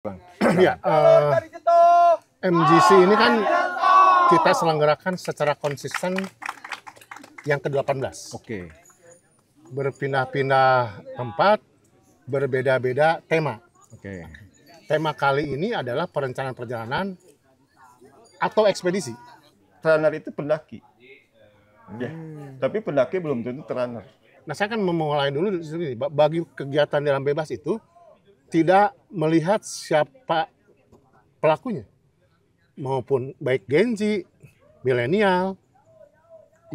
Bang. Ya, MGC ini kan kita selenggarakan secara konsisten yang ke-18. Oke. Berpindah-pindah tempat, berbeda-beda tema. Oke. Tema kali ini adalah perencanaan perjalanan atau ekspedisi. Runner itu pendaki. Ya, tapi pendaki belum tentu runner. Nah, saya kan memulai dulu di sini. Bagi kegiatan dalam bebas itu tidak melihat siapa pelakunya, maupun baik Gen Z, milenial,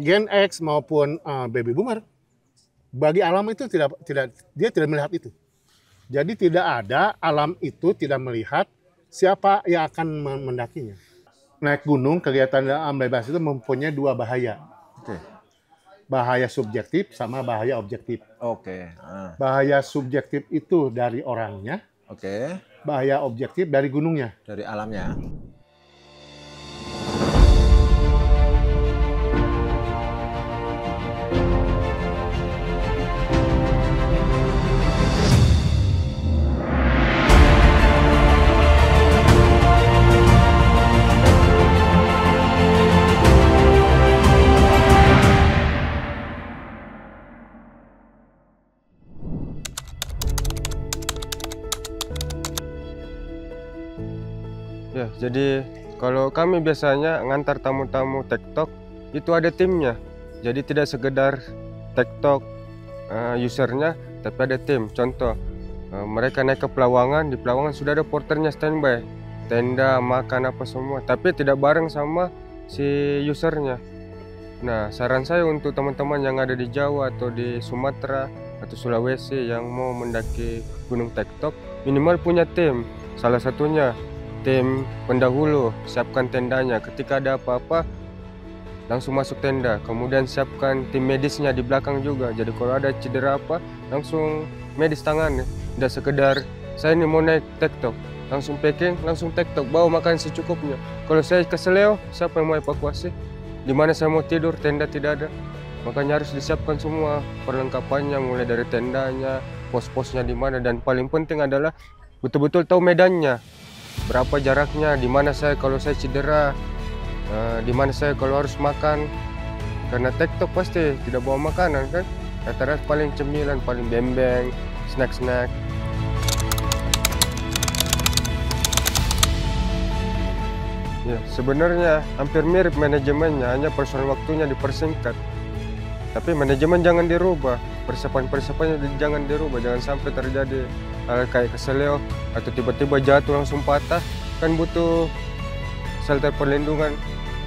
Gen X maupun baby boomer. Bagi alam itu dia tidak melihat itu. Jadi tidak ada alam itu tidak melihat siapa yang akan mendakinya. Naik gunung, kegiatan alam bebas itu mempunyai dua bahaya. Oke. Bahaya subjektif sama bahaya objektif. Oke. Bahaya subjektif itu dari orangnya, Oke. bahaya objektif dari gunungnya. Dari alamnya. Ya, jadi kalau kami biasanya ngantar tamu-tamu TikTok itu ada timnya. Jadi tidak sekedar TikTok usernya, tapi ada tim. Contoh, mereka naik ke Pelawangan, di Pelawangan sudah ada porternya standby, tenda, makan apa semua, tapi tidak bareng sama si usernya. Nah, saran saya untuk teman-teman yang ada di Jawa atau di Sumatera atau Sulawesi yang mau mendaki Gunung TikTok, minimal punya tim. Salah satunya tim pendahulu, siapkan tendanya. Ketika ada apa-apa, langsung masuk tenda. Kemudian siapkan tim medisnya di belakang juga. Jadi kalau ada cedera apa, langsung medis tangan. Tidak sekedar, saya ini mau naik TikTok, langsung packing, langsung TikTok, bawa makan secukupnya. Kalau saya ke Seleo, siapa yang mau evakuasi? Di mana saya mau tidur, tenda tidak ada. Makanya harus disiapkan semua perlengkapannya, mulai dari tendanya, pos-posnya di mana. Dan paling penting adalah betul-betul tahu medannya. Berapa jaraknya, di mana saya kalau saya cedera, di mana saya kalau harus makan. Karena TikTok pasti tidak bawa makanan kan, rata-rata paling cemilan, paling bembeng, snack-snack. Ya, sebenarnya hampir mirip manajemennya, hanya personal waktunya dipersingkat. Tapi manajemen jangan dirubah, persiapan-persiapannya jangan dirubah, jangan sampai terjadi hal kayak keseleo atau tiba-tiba jatuh langsung patah. Kan butuh shelter perlindungan,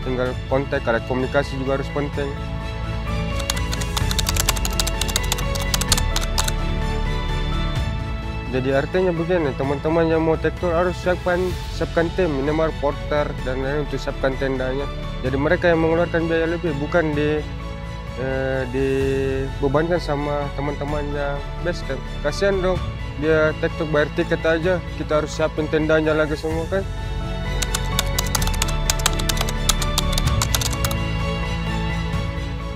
tinggal kontak, alat komunikasi juga harus penting. Jadi artinya begini, teman-teman yang mau TikTok harus siapkan tim, minimal porter dan lain untuk siapkan tendanya. Jadi mereka yang mengeluarkan biaya lebih, bukan dibebankan sama teman-teman yang base camp. Kasihan dong, dia TikTok bayar tiket aja, kita harus siapin tendanya lagi semua kan.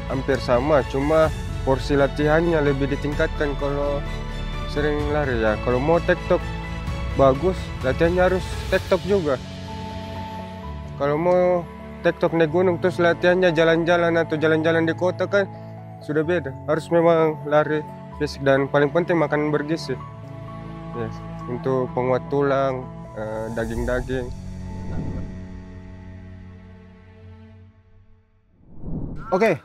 Hampir sama, cuma porsi latihannya lebih ditingkatkan kalau sering lari ya. Kalau mau TikTok bagus, latihannya harus TikTok juga. Kalau mau TikTok naik gunung terus latihannya jalan-jalan atau jalan-jalan di kota kan sudah beda. Harus memang lari fisik dan paling penting makanan bergizi. Yes, untuk penguat tulang, daging-daging. Oke,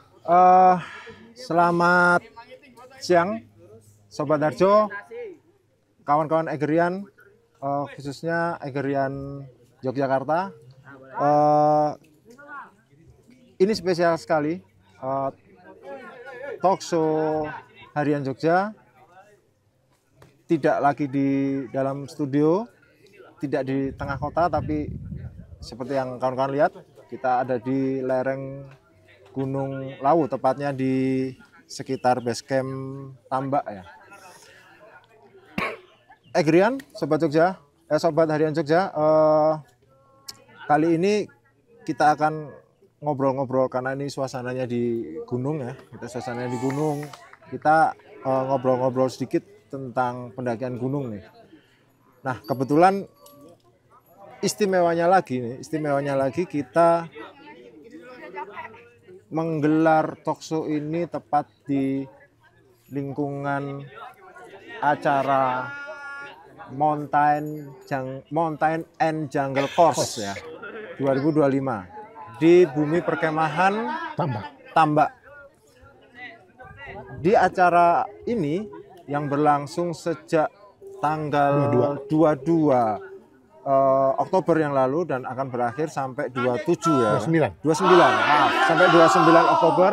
selamat siang Sobat Harjo, kawan-kawan Egerian, khususnya Egerian Yogyakarta. Ini spesial sekali, talk show Harian Jogja tidak lagi di dalam studio, tidak di tengah kota, tapi seperti yang kawan-kawan lihat, kita ada di lereng Gunung Lawu, tepatnya di sekitar base camp Tambak ya. Egerian, Sobat Jogja, Sobat Harian Jogja, kali ini kita akan ngobrol-ngobrol karena ini suasananya di gunung ya. Kita ngobrol-ngobrol sedikit tentang pendakian gunung nih. Nah, kebetulan istimewanya lagi kita menggelar talkshow ini tepat di lingkungan acara Mountain and Jungle Course ya 2025 di bumi perkemahan Tambak. Di acara ini yang berlangsung sejak tanggal 22 Oktober yang lalu dan akan berakhir sampai 27 ya. 29. Sampai 29 Oktober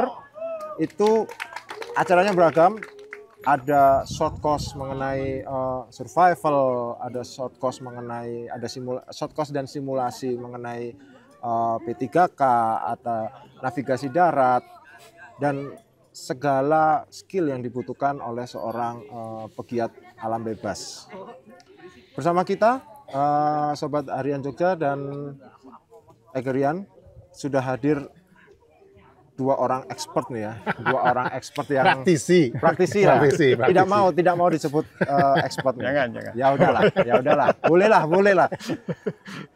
itu acaranya beragam. Ada short course mengenai survival, ada short course mengenai short course dan simulasi mengenai P3K atau navigasi darat dan segala skill yang dibutuhkan oleh seorang pegiat alam bebas. Bersama kita Sobat Harian Jogja dan Egerian sudah hadir dua orang expert nih ya, yang praktisi lah. Tidak mau disebut expert. Jangan. Ya udahlah, bolehlah.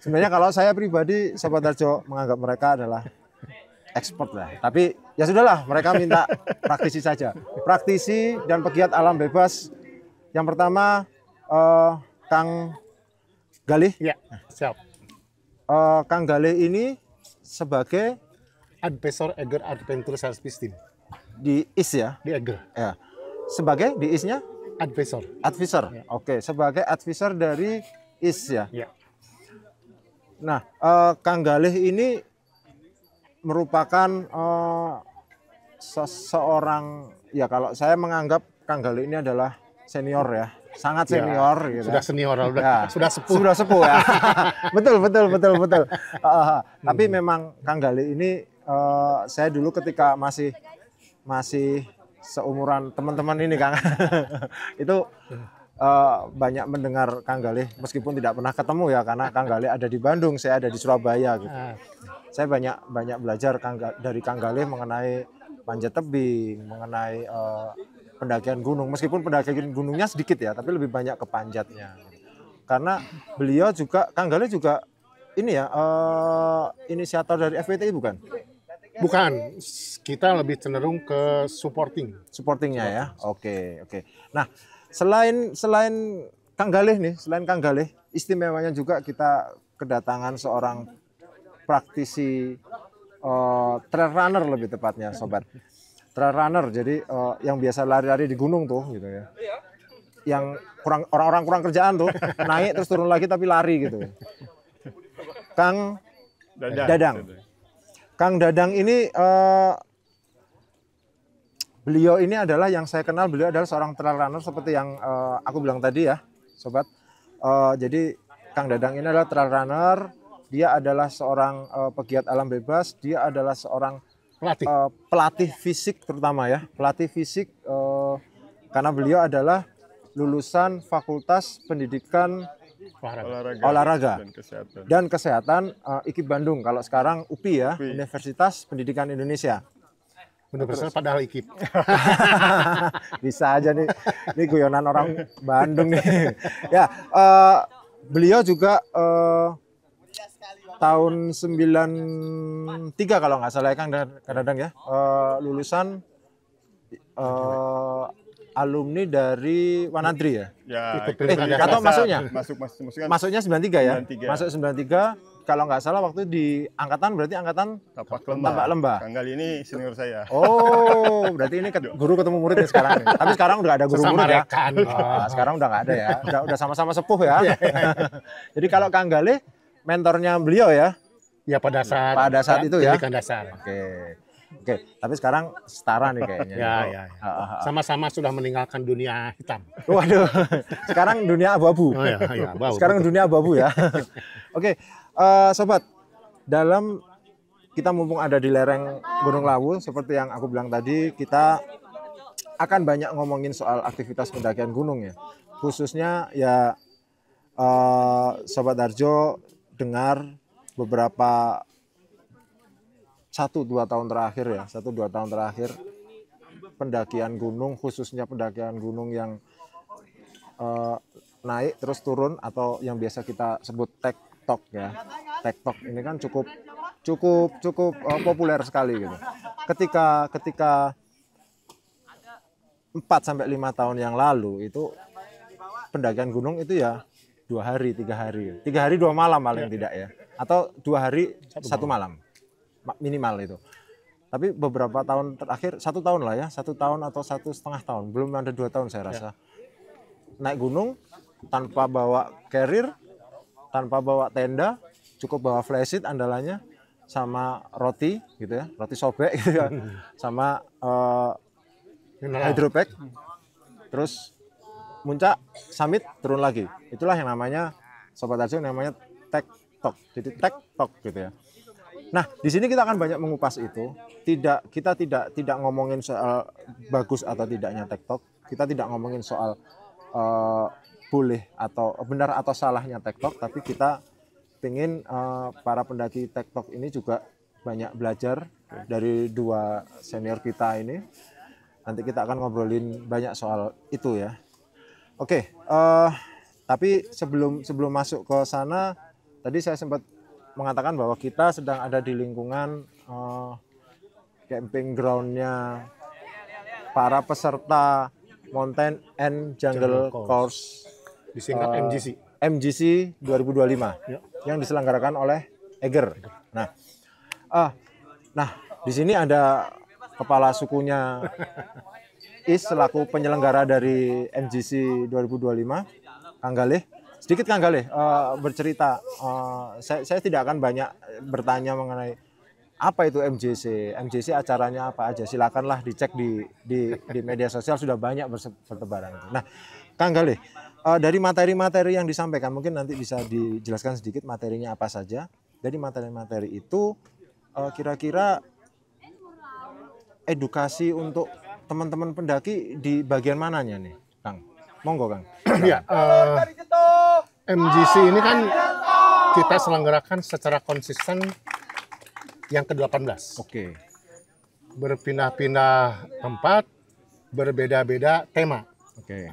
Sebenarnya kalau saya pribadi Sobat Harjo menganggap mereka adalah expert lah. Tapi ya sudahlah, mereka minta praktisi saja. Praktisi dan pegiat alam bebas. Yang pertama Kang Galih. Ya, siap. Kang Galih ini sebagai Advisor Eger Adventure Sales Team di IS ya? Di Eger. Ya. Sebagai di IS-nya? Advisor. Ya. Oke, sebagai advisor dari IS ya? Ya. Nah, Kang Galih ini merupakan seseorang, ya kalau saya menganggap Kang Galih ini adalah senior ya, sangat senior ya, gitu. Sudah senior, sudah sepuh. Sudah sepuh ya. betul. Tapi memang Kang Galih ini saya dulu ketika masih seumuran teman-teman ini Kang, itu banyak mendengar Kang Galih meskipun tidak pernah ketemu ya, karena Kang Galih ada di Bandung, saya ada di Surabaya gitu. Saya banyak belajar dari Kang Galih mengenai panjat tebing, mengenai pendakian gunung, meskipun pendakian gunungnya sedikit ya, tapi lebih banyak ke panjatnya. Karena beliau juga, Kang Galih juga ini ya, inisiator dari FPTI bukan? Bukan, kita lebih cenderung ke supportingnya ya. Oke. Nah, selain Kang Galih nih, istimewanya juga kita kedatangan seorang praktisi trail runner lebih tepatnya, Sobat. Trail runner, jadi yang biasa lari-lari di gunung tuh gitu ya. Yang orang-orang kurang kerjaan tuh, naik terus turun lagi tapi lari gitu. Kang Dadang. Kang Dadang ini beliau ini adalah yang saya kenal, beliau adalah seorang trail runner seperti yang aku bilang tadi ya, Sobat. Jadi Kang Dadang ini adalah trail runner, dia adalah seorang pegiat alam bebas, dia adalah seorang pelatih fisik terutama ya, karena beliau adalah lulusan Fakultas Pendidikan Olahraga dan Kesehatan IKIP Bandung. Kalau sekarang UPI ya, Universitas Pendidikan Indonesia. Universitas padahal IKIP. Bisa aja nih, ini guyonan orang Bandung nih. Ya, beliau juga tahun 93 kalau nggak salah ya Kang Dadang ya, lulusan alumni dari Wanadri ya? Atau masuknya 93 ya? 93. Masuk 93, kalau nggak salah waktu di angkatan, berarti angkatan Tapak Lembah. Kang Galih ini senior saya. Oh, berarti ini guru ketemu murid ya sekarang. Tapi sekarang udah ada guru murid ya? Sekarang udah nggak ada ya? Udah sama-sama sepuh ya? Jadi kalau Kang Galih mentornya beliau ya? Ya pada saat itu ya? Pendidikan dasar. Oke, tapi sekarang setara nih kayaknya. Ya. Sama-sama sudah meninggalkan dunia hitam. Waduh, sekarang dunia abu-abu. Sekarang dunia abu-abu ya. Oke, Sobat, dalam kita mumpung ada di lereng Gunung Lawu, seperti yang aku bilang tadi, kita akan banyak ngomongin soal aktivitas pendakian gunung ya. Khususnya ya Sobat Harjo dengar beberapa 1-2 tahun terakhir pendakian gunung, khususnya pendakian gunung yang naik terus turun atau yang biasa kita sebut TikTok ya. TikTok ini kan cukup populer sekali gitu. Ketika 4 sampai 5 tahun yang lalu itu pendakian gunung itu ya 2 hari, 3 hari. 3 hari 2 malam paling tidak ya. Atau 2 hari 1 malam. Minimal itu. Tapi beberapa tahun terakhir, 1 tahun lah ya, 1 tahun atau 1,5 tahun. Belum ada 2 tahun saya rasa. Naik gunung tanpa bawa carrier, tanpa bawa tenda, cukup bawa flashlight andalannya, sama roti gitu ya, roti sobek gitu ya, sama hydropack, terus muncak, summit, turun lagi. Itulah yang namanya Sobat Arjo, namanya TikTok. Jadi TikTok gitu ya. Nah, di sini kita akan banyak mengupas itu. Kita tidak ngomongin soal bagus atau tidaknya TikTok. Kita tidak ngomongin soal boleh atau benar atau salahnya TikTok, tapi kita ingin para pendaki TikTok ini juga banyak belajar dari 2 senior kita ini. Nanti kita akan ngobrolin banyak soal itu ya. Oke, tapi sebelum masuk ke sana, tadi saya sempat mengatakan bahwa kita sedang ada di lingkungan camping ground-nya para peserta Mountain and Jungle Course, disingkat MGC 2025 yang diselenggarakan oleh Eger. Nah, di sini ada kepala sukunya Is selaku penyelenggara dari MGC 2025, Kang Galih. Sedikit Kang Galih bercerita. Saya tidak akan banyak bertanya mengenai apa itu MJC. MJC acaranya apa aja. Silakanlah dicek di media sosial, sudah banyak bertebaran. Nah, Kang Galih, dari materi-materi yang disampaikan mungkin nanti bisa dijelaskan sedikit materinya apa saja. Dari materi-materi itu kira-kira edukasi untuk teman-teman pendaki di bagian mananya nih, Kang? Monggo, Kang. Iya, MGC ini kan kita selenggarakan secara konsisten yang ke-18. Oke. Berpindah-pindah tempat, berbeda-beda tema. Oke.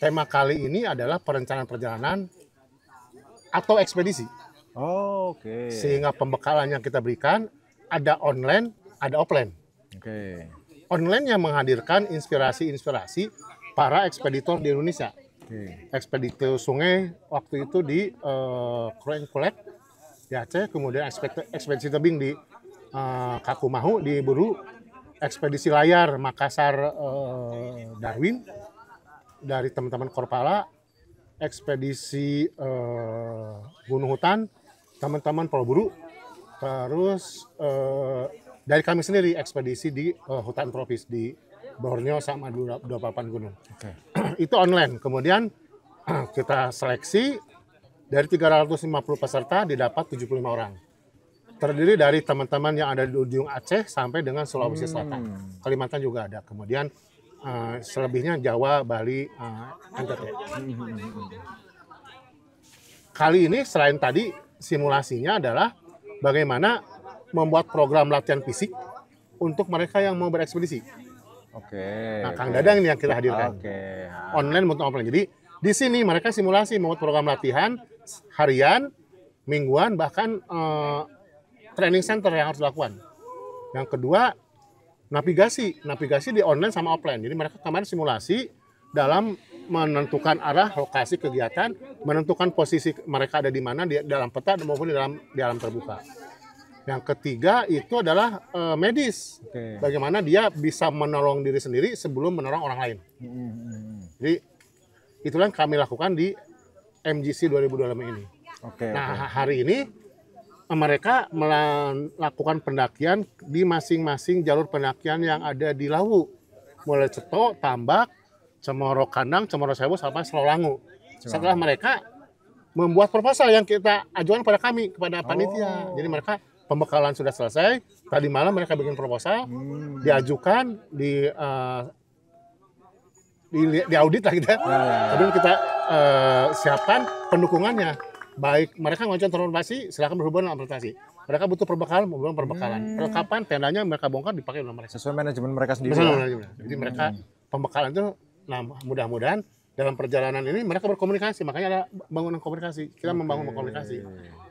Tema kali ini adalah perencanaan perjalanan atau ekspedisi. Oke. Sehingga pembekalan yang kita berikan ada online, ada offline. Oke. Online yang menghadirkan inspirasi-inspirasi para ekspeditor di Indonesia. Oke. Ekspeditor sungai waktu itu di Kroeng Kulet di Aceh, kemudian ekspedisi tebing di Kakumahu di Buru, ekspedisi layar Makassar Darwin dari teman-teman Korpala, ekspedisi Gunung Hutan teman-teman Polburu, terus dari kami sendiri ekspedisi di hutan tropis di Borneo sama 28 gunung. Oke. Itu online. Kemudian kita seleksi dari 350 peserta didapat 75 orang. Terdiri dari teman-teman yang ada di ujung Aceh sampai dengan Sulawesi Selatan. Kalimantan juga ada. Kemudian selebihnya Jawa, Bali, NTT. Kali ini selain tadi simulasinya adalah bagaimana membuat program latihan fisik untuk mereka yang mau berekspedisi. Oke. Nah, Kang Dadang ini yang kita hadirkan. Oke. Online maupun offline. Jadi di sini mereka simulasi membuat program latihan harian, mingguan, bahkan training center yang harus dilakukan. Yang kedua, navigasi di online sama offline. Jadi mereka kemarin simulasi dalam menentukan arah, lokasi kegiatan, menentukan posisi mereka ada di mana di dalam peta maupun di alam terbuka. Yang ketiga itu adalah medis. Oke. Bagaimana dia bisa menolong diri sendiri sebelum menolong orang lain. Jadi itulah yang kami lakukan di MGC 2025 ini. Oke. Nah, hari ini mereka melakukan pendakian di masing-masing jalur pendakian yang ada di Lawu. Mulai Ceto, Tambak, Cemoro Kandang, Cemoro Sewu, sampai Selolangu. Setelah mereka membuat proposal yang kita ajukan pada kami, kepada panitia. Jadi mereka pembekalan sudah selesai. Tadi malam mereka bikin proposal, diajukan, di audit lah gitu ya. Kemudian kita siapkan pendukungannya. Baik mereka mengajukan transportasi, silakan berhubungan dengan transportasi. Mereka butuh perbekalan, berhubungan perbekalan. Perlengkapan tendanya mereka bongkar dipakai oleh mereka. Sesuai manajemen mereka sendiri. Betul, jadi mereka pembekalan itu, nah mudah-mudahan dalam perjalanan ini mereka berkomunikasi, makanya ada bangunan komunikasi. Kita membangun komunikasi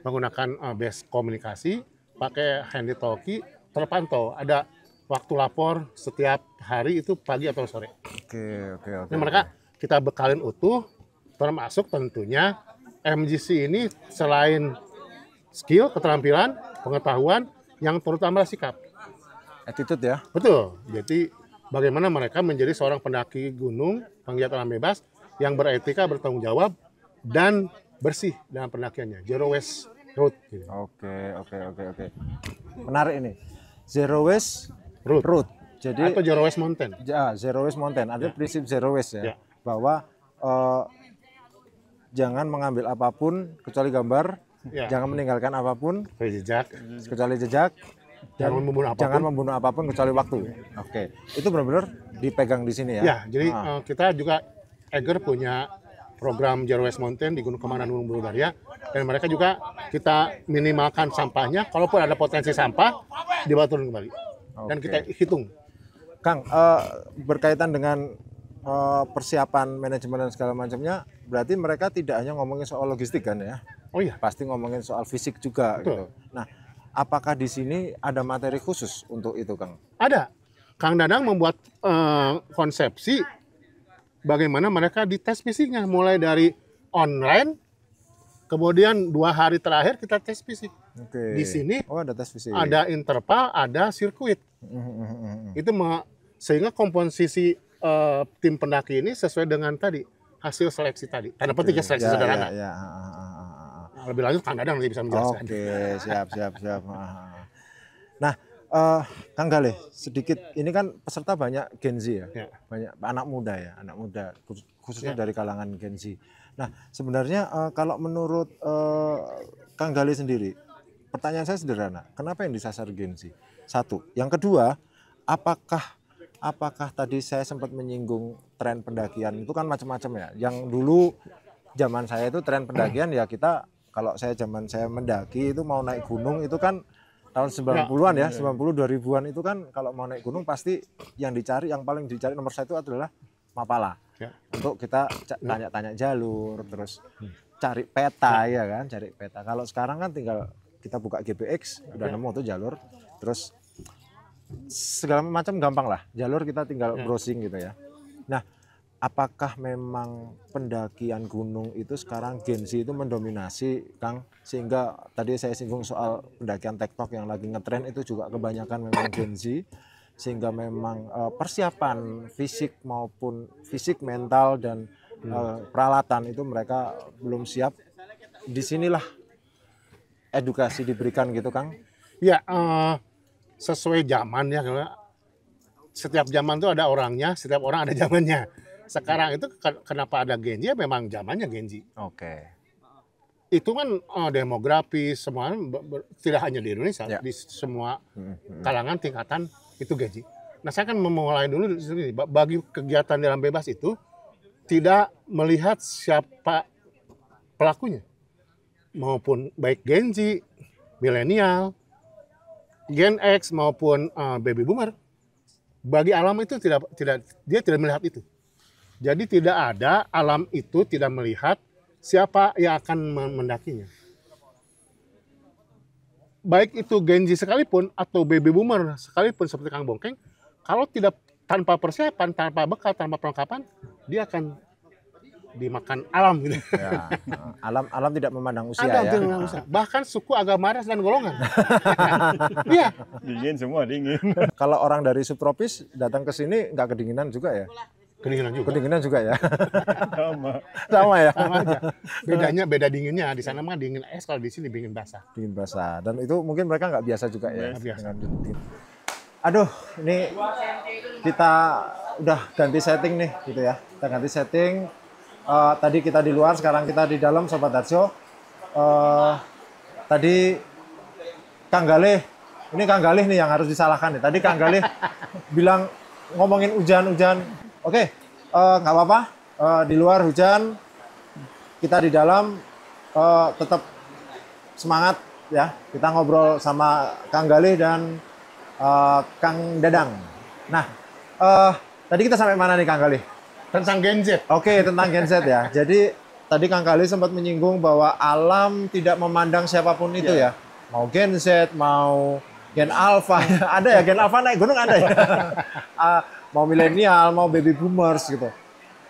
menggunakan base komunikasi, pakai handy talkie, terpantau ada waktu lapor setiap hari itu pagi atau sore. Oke. Ini mereka kita bekalin utuh, termasuk tentunya MGC ini selain skill, keterampilan, pengetahuan, yang terutama sikap. Attitude ya. Betul. Jadi bagaimana mereka menjadi seorang pendaki gunung, penggiat alam bebas yang beretika, bertanggung jawab, dan bersih dalam pendakiannya. Zero waste road. Gitu. Oke. Menarik ini. Zero waste road. Jadi Atau zero waste mountain. zero waste mountain. Ada prinsip zero waste ya. Ya. Bahwa jangan mengambil apapun kecuali gambar, Ya. jangan meninggalkan apapun Jejak. kecuali jejak, Jangan membunuh apapun. jangan membunuh apapun kecuali waktu. Oke. Itu benar-benar dipegang di sini ya. Ya, jadi kita juga Eger punya program Zero Waste Mountain di Gunung Kemandan, Gunung Buludarya, dan mereka juga kita minimalkan sampahnya. Kalaupun ada potensi sampah, dibaturkan kembali dan kita hitung. Kang, berkaitan dengan persiapan manajemen dan segala macamnya, berarti mereka tidak hanya ngomongin soal logistik kan ya? Oh iya, Pasti ngomongin soal fisik juga. Betul. Gitu. Nah, apakah di sini ada materi khusus untuk itu, Kang? ada. Kang Dadang membuat konsepsi bagaimana mereka dites fisiknya, mulai dari online, kemudian 2 hari terakhir kita tes fisik. Oke. Di sini ada tes fisik. ada interval, ada sirkuit. Itu sehingga komposisi tim pendaki ini sesuai dengan tadi hasil seleksi tadi. Tanda petik ya, seleksi sederhana. Ya. Lebih lanjut Kang Dadang nanti bisa menjelaskan. Oke, siap. Nah, Kang Galih, sedikit ini kan peserta banyak Gen Z ya, Ya. banyak anak muda khususnya Ya. dari kalangan Gen Z. Nah, sebenarnya kalau menurut Kang Galih sendiri, pertanyaan saya sederhana, kenapa yang disasar Gen Z? Satu, yang kedua, apakah tadi saya sempat menyinggung tren pendakian itu kan macam-macam ya. Yang dulu zaman saya itu tren pendakian ya kita, kalau zaman saya mendaki itu mau naik gunung itu kan tahun 90-an ya, 90 2000-an itu kan kalau mau naik gunung pasti yang paling dicari nomor 1 adalah Mapala. Ya. Untuk kita tanya-tanya jalur, terus cari peta ya kan, cari peta. Kalau sekarang kan tinggal kita buka GPX udah nemu tuh jalur, terus segala macam gampang lah. Jalur kita tinggal browsing gitu ya. Nah, apakah memang pendakian gunung itu sekarang Gen Z itu mendominasi, Kang? Sehingga tadi saya singgung soal pendakian TikTok yang lagi ngetren itu juga kebanyakan memang Gen Z. Sehingga memang persiapan fisik maupun fisik, mental, dan peralatan itu mereka belum siap. Disinilah edukasi diberikan gitu, Kang? Ya, sesuai zaman ya. Setiap zaman itu ada orangnya, setiap orang ada zamannya. Sekarang itu kenapa ada Gen Z? Ya memang zamannya Gen Z. Oke. Itu kan demografi semua tidak hanya di Indonesia, Ya. di semua kalangan tingkatan itu Gen Z. Nah, saya kan memulai dulu di sini. Bagi kegiatan dalam bebas itu tidak melihat siapa pelakunya, maupun baik Gen Z, milenial, Gen X maupun baby boomer. Bagi alam itu dia tidak melihat itu. Jadi tidak ada alam itu tidak melihat siapa yang akan mendakinya. Baik itu Gen Z sekalipun atau baby boomer sekalipun seperti Kang Bongkeng, kalau tidak tanpa persiapan, tanpa bekal, tanpa perlengkapan, dia akan dimakan alam gitu. Ya. Alam tidak memandang usia Ada ya. tidak memandang usia. Bahkan suku, agama, ras, dan golongan. Iya. Dingin semua, dingin. Kalau orang dari subtropis datang ke sini nggak kedinginan juga ya? Kedinginan juga. Kedinginan juga ya? Sama. Sama ya? Sama aja. Beda dinginnya. Di sana mah dingin es, kalau di sini dingin basah. Dingin basah. Dan itu mungkin mereka nggak biasa juga ya? Nggak biasa. Dengan aduh, ini kita udah ganti setting nih gitu ya. Kita ganti setting. Tadi kita di luar, sekarang kita di dalam, Sobat Darjo. Tadi Kang Galih, ini Kang Galih nih yang harus disalahkan nih. Tadi Kang Galih bilang ngomongin hujan-hujan. Oke, nggak apa-apa. Di luar hujan, kita di dalam tetap semangat ya. Kita ngobrol sama Kang Galih dan Kang Dadang. Nah, tadi kita sampai mana nih Kang Galih? Tentang Gen Z. Oke, tentang Gen Z ya. Jadi tadi Kang Gali sempat menyinggung bahwa alam tidak memandang siapapun itu ya. Mau Gen Z, mau Gen Alpha, ada ya Gen Alpha naik gunung ada ya. Mau milenial, mau baby boomers gitu.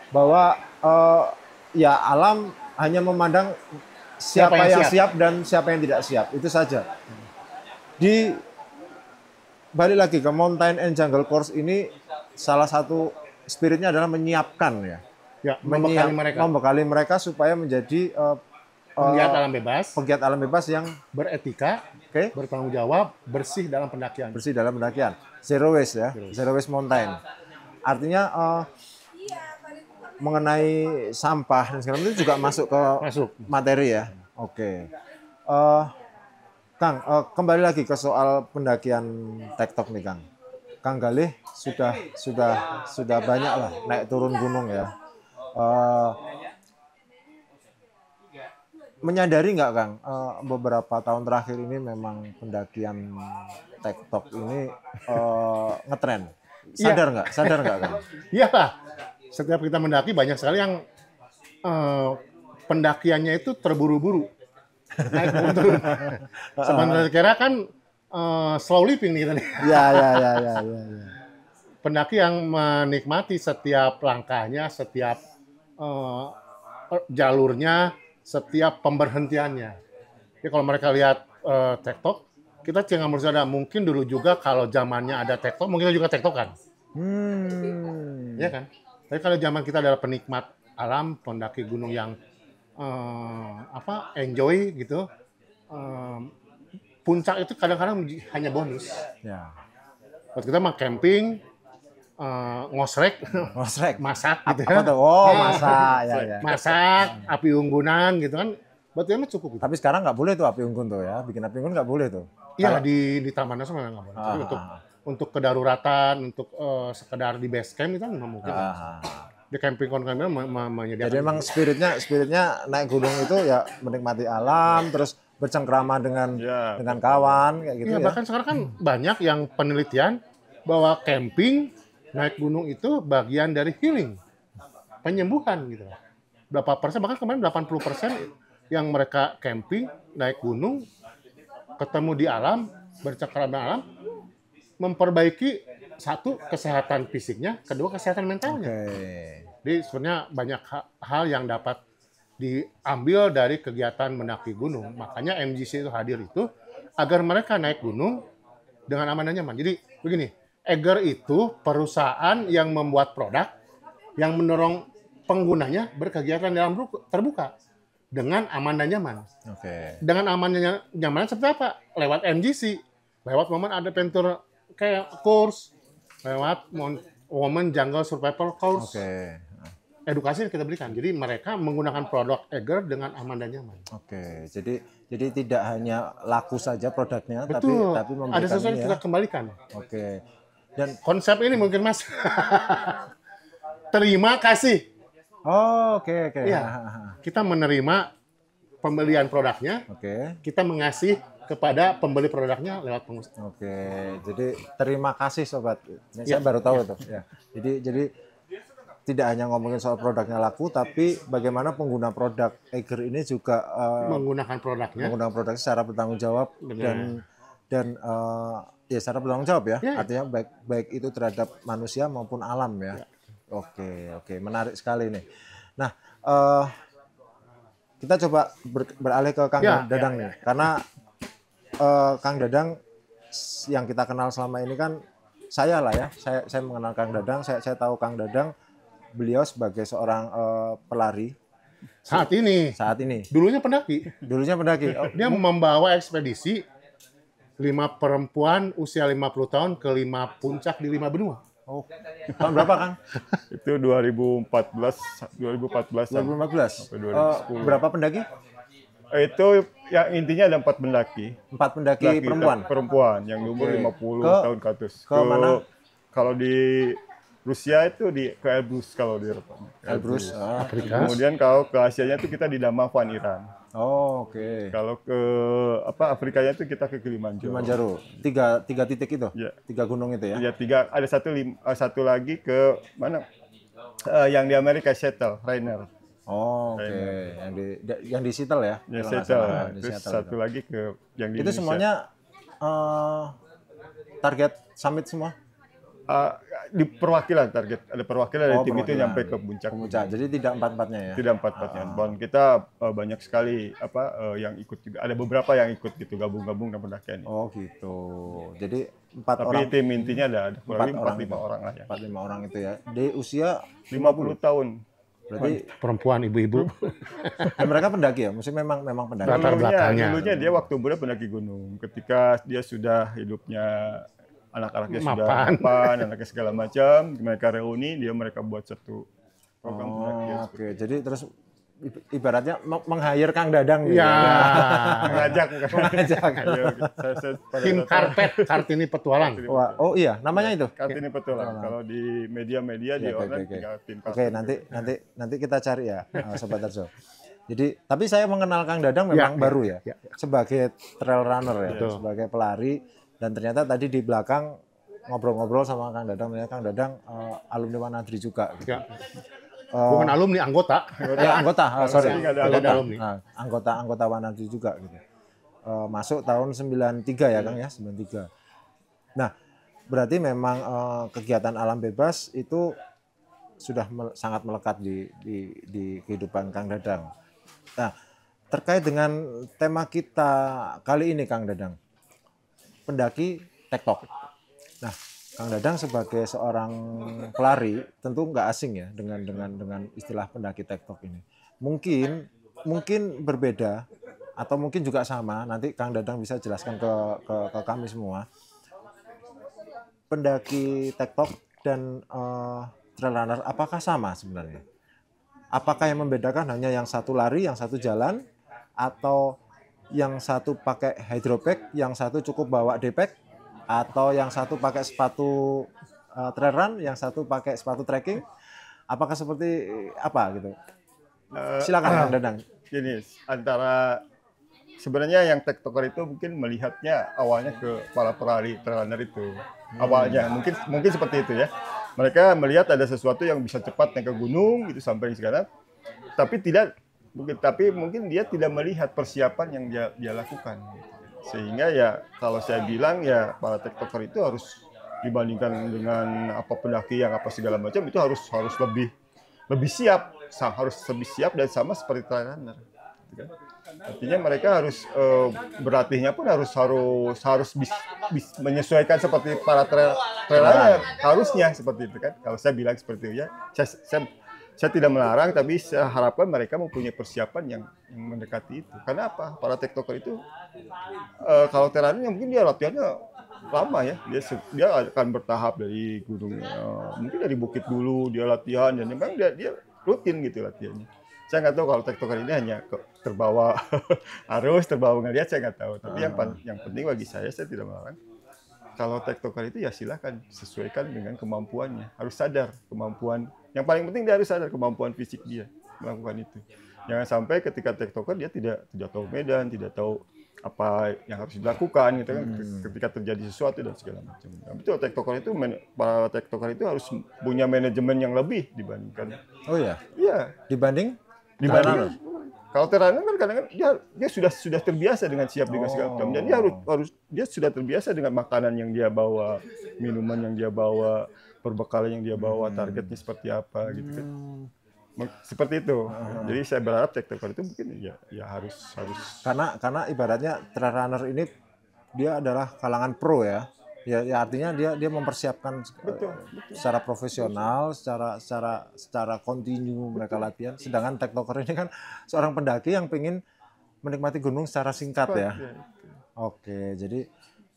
Bahwa ya alam hanya memandang siapa yang siap dan siapa yang tidak siap, itu saja. Balik lagi ke Mountain and Jungle Course ini, salah satu spiritnya adalah menyiapkan ya. Ya, membekali mereka supaya menjadi penggiat alam bebas. Penggiat alam bebas yang beretika, bertanggung jawab, bersih dalam pendakian. Bersih dalam pendakian. Zero waste ya, zero waste mountain. Artinya mengenai sampah dan segala macam itu juga masuk ke materi ya. Oke. Kang, kembali lagi ke soal pendakian tektok nih Kang. Kang Galih sudah banyak lah naik turun gunung ya. Menyadari nggak Kang, beberapa tahun terakhir ini memang pendakian tektok ini ngetren. Sadar nggak? Sadar nggak Kang? Iya lah. Setiap kita mendaki banyak sekali yang pendakiannya itu terburu-buru. Naik turun. Sebenarnya kira kan slow living nih kita nih. Ya. Pendaki yang menikmati setiap langkahnya, setiap jalurnya, setiap pemberhentiannya. Jadi kalau mereka lihat tektok, kita jangan berusaha mungkin dulu juga kalau zamannya ada tektok, mungkin juga tektokan. Iya kan? Tapi kalau zaman kita adalah penikmat alam, pendaki gunung yang enjoy gitu, puncak itu kadang-kadang hanya bonus. Ya. Waktu kita mah camping, ngosrek, masak gitu ya. Masak, ya. Masak, api unggunan gitu kan. Buat dia mah cukup. Gitu. Tapi sekarang nggak boleh tuh api unggun tuh ya, bikin api unggun nggak boleh tuh. Iya di Taman Nasional nggak boleh. Tapi untuk kedaruratan, untuk sekedar di base camp itu kan nggak mungkin. Di camping konvensional menyediakan. Jadi memang spiritnya naik gunung itu ya menikmati alam, terus bercengkrama dengan kawan kayak gitu ya. Bahkan sekarang kan banyak yang penelitian bahwa camping naik gunung itu bagian dari healing, penyembuhan gitu. Berapa persen, bahkan kemarin 80% yang mereka camping, naik gunung, ketemu di alam, bercengkrama dengan alam, memperbaiki satu kesehatan fisiknya, kedua kesehatan mentalnya. Jadi sebenarnya banyak hal yang dapat diambil dari kegiatan mendaki gunung. Makanya MGC itu hadir itu agar mereka naik gunung dengan aman dan nyaman. Jadi begini, Eger itu perusahaan yang membuat produk yang mendorong penggunanya berkegiatan dalam terbuka dengan aman dan nyaman. Dengan aman dan nyaman seperti apa? Lewat MGC, lewat momen adventure kayak course, lewat Women Jungle Survival Course. Edukasi yang kita berikan. Jadi mereka menggunakan produk Eger dengan aman dan nyaman. Jadi tidak hanya laku saja produknya, betul, tapi memberikan ada sesuatu yang kita kembalikan. Dan konsep ini mungkin Mas terima kasih. Ya. Kita menerima pembelian produknya. Kita mengasih kepada pembeli produknya lewat pengusaha. Jadi terima kasih sobat. Saya baru tahu tuh. Ya. Jadi tidak hanya ngomongin soal produknya laku, tapi bagaimana pengguna produk Eger ini juga menggunakan produknya secara bertanggung jawab dan ya secara bertanggung jawab ya. Artinya baik itu terhadap manusia maupun alam ya. Oke, menarik sekali nih. Nah, kita coba beralih ke Kang Dadang nih, karena Kang Dadang yang kita kenal selama ini kan saya lah ya, saya mengenal Kang Dadang, saya tahu Kang Dadang, beliau sebagai seorang pelari. Saat ini. Dulunya pendaki. Dia membawa ekspedisi 5 perempuan usia 50 tahun ke 5 puncak di 5 benua. Tahun berapa Kang? Itu 2014. Sampai 2010. Berapa pendaki? Itu yang intinya ada 4 pendaki. 4 pendaki perempuan yang umur 50 tahun ke atas. Ke mana? Kalau di Rusia itu ke Elbrus, kalau di Eropa. Elbrus, Afrika. Kemudian kalau ke Asianya itu kita di Damavand, Iran. Kalau ke Afrikanya itu kita ke Kilimanjaro. 3 titik itu? 3 gunung itu ya? Iya, 3. Ada satu lagi ke mana? Yang di Amerika Seattle, Rainer. Oh, oke. Yang di Seattle ya? Ya, Kalau nggak Seattle. salah, di Terus Seattle satu itu. lagi ke yang di Itu Indonesia. semuanya target summit semua? Di perwakilan target, ada perwakilan dari tim itu perwakilan. nyampe ke puncak. Jadi tidak empat-empatnya ya? Tidak empat-empatnya. Dan kita banyak sekali yang ikut juga. Ada beberapa yang ikut gitu gabung-gabung dalam pendakian. Oh gitu. Jadi 4 Tapi orang. tim intinya ada kurang lebih 4-5 orang lah ya. 4-5 orang itu ya. Di usia 50 tahun. berarti Perempuan, ibu-ibu. mereka pendaki ya? Maksudnya memang pendaki. Latar belakangnya. Dulunya dia waktu muda pendaki gunung. Ketika dia sudah hidupnya anak-anaknya sudah mapan, anaknya segala macam, mereka reuni, mereka buat satu program pendakian. Oke, jadi terus ibaratnya meng-hire Kang Dadang gitu. Ya. Mengajak. Tim Karpet, Kartini Petualang. Wah, oh iya, namanya itu. Kartini Petualang. Kalau di media-media di online tinggal tim Oke, nanti kita cari ya, Sobat Terso. Jadi, tapi saya mengenal Kang Dadang memang baru ya, sebagai trail runner ya, sebagai pelari. Dan ternyata tadi di belakang ngobrol-ngobrol sama Kang Dadang, Kang Dadang alumni Wanadri juga. Gitu. Ya. Bukan alumni, anggota. Ya anggota, sorry. Anggota Wanadri juga gitu. Masuk tahun 93 ya Kang ya, 93. Nah, berarti memang kegiatan alam bebas itu sudah sangat melekat di kehidupan Kang Dadang. Nah, terkait dengan tema kita kali ini Kang Dadang, pendaki TikTok. Nah, Kang Dadang sebagai seorang pelari tentu nggak asing ya dengan istilah pendaki TikTok ini. Mungkin berbeda atau mungkin juga sama. Nanti Kang Dadang bisa jelaskan ke kami semua. Pendaki TikTok dan trail runner apakah sama sebenarnya? Apakah yang membedakan hanya yang satu lari, yang satu jalan, atau yang satu pakai hydropack, yang satu cukup bawa daypack, atau yang satu pakai sepatu trail run, yang satu pakai sepatu trekking? Apakah seperti apa gitu? Silakan Kang Dadang. Gini, antara sebenarnya yang tiktoker itu mungkin melihatnya awalnya ke para pelari trail runner itu. Awalnya mungkin seperti itu ya. Mereka melihat ada sesuatu yang bisa cepat naik ke gunung gitu sampai sekarang. Tapi mungkin dia tidak melihat persiapan yang dia lakukan. Sehingga ya kalau saya bilang ya para tiktoker itu harus dibandingkan dengan pendaki yang segala macam itu harus lebih siap, harus lebih siap dan sama seperti trail runner. Gitu kan? Artinya mereka harus berlatihnya pun harus menyesuaikan seperti para trail runner, harusnya seperti itu kan. Kalau saya bilang seperti itu ya, saya tidak melarang, tapi saya harapkan mereka mempunyai persiapan yang mendekati itu. Karena apa? Para tiktoker itu kalau terangnya mungkin dia latihannya lama ya. Dia akan bertahap dari gunung, mungkin dari bukit dulu dia latihan dan memang dia rutin gitu latihannya. Saya nggak tahu kalau tiktoker ini hanya terbawa arus, terbawa ngeliat, saya nggak tahu. Tapi yang penting bagi saya tidak melarang. Kalau tiktoker itu ya silakan sesuaikan dengan kemampuannya. Harus sadar kemampuan. Yang paling penting dia harus sadar kemampuan fisik dia melakukan itu. Jangan sampai ketika tiktoker dia tidak tahu medan, tidak tahu apa yang harus dilakukan gitu kan ketika terjadi sesuatu dan segala macam. Nah, betul para tiktoker itu harus punya manajemen yang lebih dibandingkan. Oh ya. Iya. Dibanding kalau terangnya kan kadang-kadang dia sudah terbiasa dengan siap dengan segala macam. Dan dia sudah terbiasa dengan makanan yang dia bawa, minuman yang dia bawa, perbekalan yang dia bawa, targetnya seperti apa gitu kan. Seperti itu. Jadi saya berharap tiktoker itu mungkin ya harus karena ibaratnya trail runner ini dia adalah kalangan pro ya. Ya artinya dia mempersiapkan secara profesional, secara kontinu mereka latihan. Sedangkan tiktoker ini kan seorang pendaki yang pengen menikmati gunung secara singkat ya. Oke,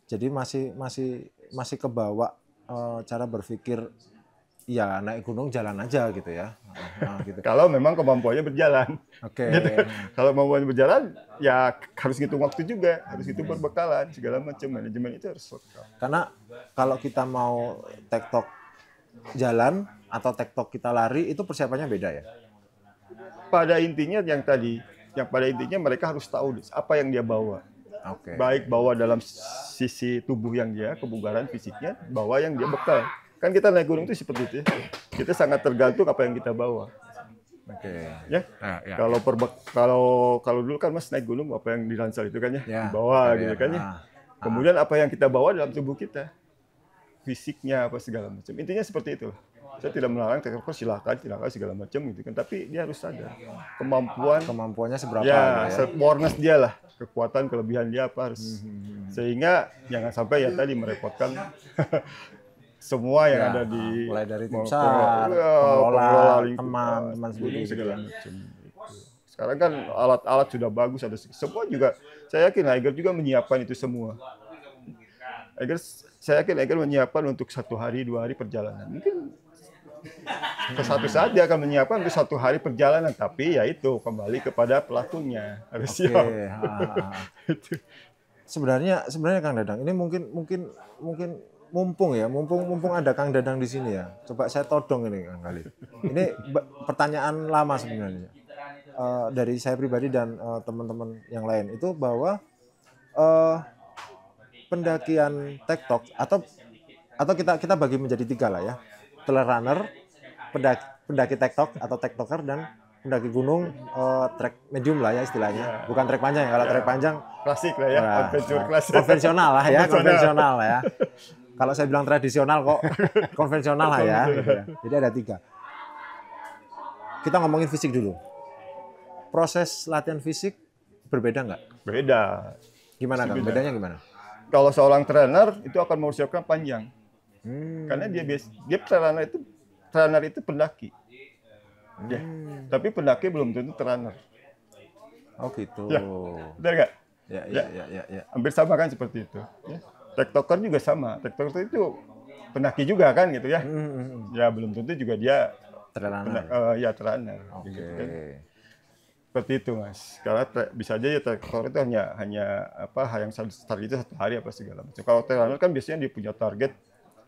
jadi masih kebawa cara berpikir ya naik gunung jalan aja gitu ya. Gitu. Kalau memang kemampuannya berjalan. Oke. Gitu. Kalau kemampuannya berjalan, ya harus ngitung waktu juga, harus ngitung perbekalan, segala macam manajemen itu harus lengkap. Karena kalau kita mau TikTok jalan atau TikTok kita lari itu persiapannya beda ya. Pada intinya pada intinya mereka harus tahu apa yang dia bawa. Oke. Baik bawa dalam sisi tubuh yang dia, kebugaran fisiknya, bawa yang dia bekal. Kan kita naik gunung itu seperti itu ya. Kita sangat tergantung apa yang kita bawa. Oke. Ya. Ya. Kalau dulu kan Mas naik gunung apa yang di ransel itu kan ya, Ya. dibawa Ya, gitu ya. kan ya. Kemudian apa yang kita bawa dalam tubuh kita, fisiknya apa segala macam. Intinya seperti itu. Saya tidak melarang tektoker silakan segala macam gitu kan, tapi dia harus sadar Kemampuannya seberapa ya, gitu ya. awareness dia lah, kekuatan kelebihan dia apa harus. Sehingga jangan sampai ya tadi merepotkan semua yang Ya, ada di mulai dari tim mau- SAR, ya, pengelola, lingkungan, teman-teman sendiri gunung segala gitu macam. Sekarang kan alat-alat sudah bagus, ada semua juga. Saya yakin Eiger juga menyiapkan itu semua. Saya yakin Eiger menyiapkan untuk 1 hari 2 hari perjalanan. Mungkin ke satu saat dia akan menyiapkan untuk 1 hari perjalanan, tapi ya itu kembali kepada pelakunya harus Oke. siap. Itu. Sebenarnya Kang Dadang, ini mungkin mumpung ada Kang Dadang di sini ya. Coba saya todong ini Kang Khalid. Ini pertanyaan lama sebenarnya. Dari saya pribadi dan teman-teman yang lain itu bahwa pendakian tektok atau kita bagi menjadi 3 lah ya. Trail runner, pendaki tektok atau tektoker, dan pendaki gunung trek medium lah ya istilahnya. Bukan trek panjang ya. Kalau trek panjang Klasik lah ya, adventure klasik. konvensional lah ya, konvensional lah ya. Kalau saya bilang tradisional kok konvensional lah ya. Gitu ya. Jadi ada 3. Kita ngomongin fisik dulu. Proses latihan fisik berbeda nggak? Beda. Gimana Kang? Bedanya gimana? Kalau seorang trainer itu akan mempersiapkan panjang. Karena dia trainer itu pendaki. Ya. Tapi pendaki belum tentu trainer. Oh gitu. Ya. Benar nggak? Ya. Hampir sama kan seperti itu. Ya. Tektoker juga sama. Tektoker itu pendaki juga kan gitu ya. Ya belum tentu juga dia Trainer. trainer. Oke. Gitu kan. Seperti itu Mas. Karena bisa aja ya tektoker itu hanya yang target itu 1 hari apa segala macam. Kalau trainer kan biasanya dia punya target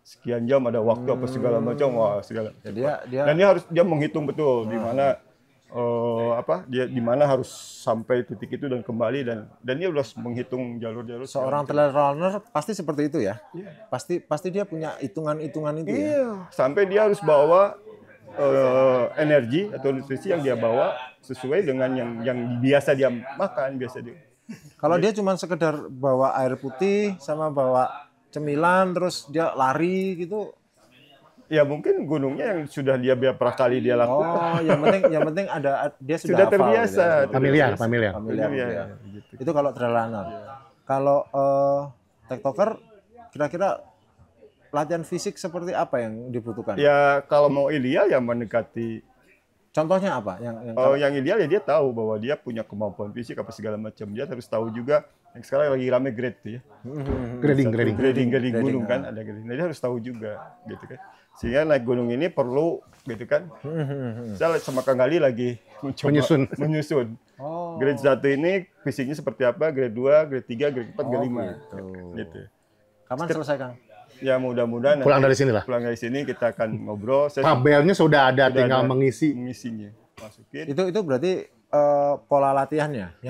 sekian jam, ada waktu apa segala macam, segala. Jadi dia Dan dia menghitung betul di mana dia di mana harus sampai titik itu dan kembali, dan dia harus menghitung jalur-jalur. seorang trail runner pasti seperti itu ya. Pasti dia punya hitungan-hitungan itu ya. Iya, sampai dia harus bawa energi atau nutrisi yang dia bawa sesuai dengan yang biasa dia makan dia. Kalau dia cuma sekedar bawa air putih sama bawa cemilan terus dia lari gitu. Ya mungkin gunungnya yang sudah dia berapa kali dia lakukan. Oh, yang penting ada dia Sudah hafal terbiasa. gitu ya. Familiar. Familiar Iya, gitu ya. gitu. Itu kalau trail runner. Kalau tektoker kira-kira latihan fisik seperti apa yang dibutuhkan? Ya kalau mau ideal ya mendekati. Contohnya apa? Yang ideal ya dia tahu bahwa dia punya kemampuan fisik apa segala macam. Dia harus tahu juga yang sekarang lagi rame grade tuh ya. Grading gunung kan ada grading. Nah, dia harus tahu juga gitu kan. Sehingga naik gunung ini perlu gitu kan. Saya sama Kang Gali lagi mencoba menyusun. Grade 1 ini fisiknya seperti apa, grade 2, grade 3, grade 4, grade 5. Gitu. Kapan selesai, Kang? Ya mudah-mudahan Pulang dari sini lah. Pulang dari sini kita akan ngobrol. Tabelnya sudah ada, tinggal mengisinya. Masukin. Itu berarti pola latihannya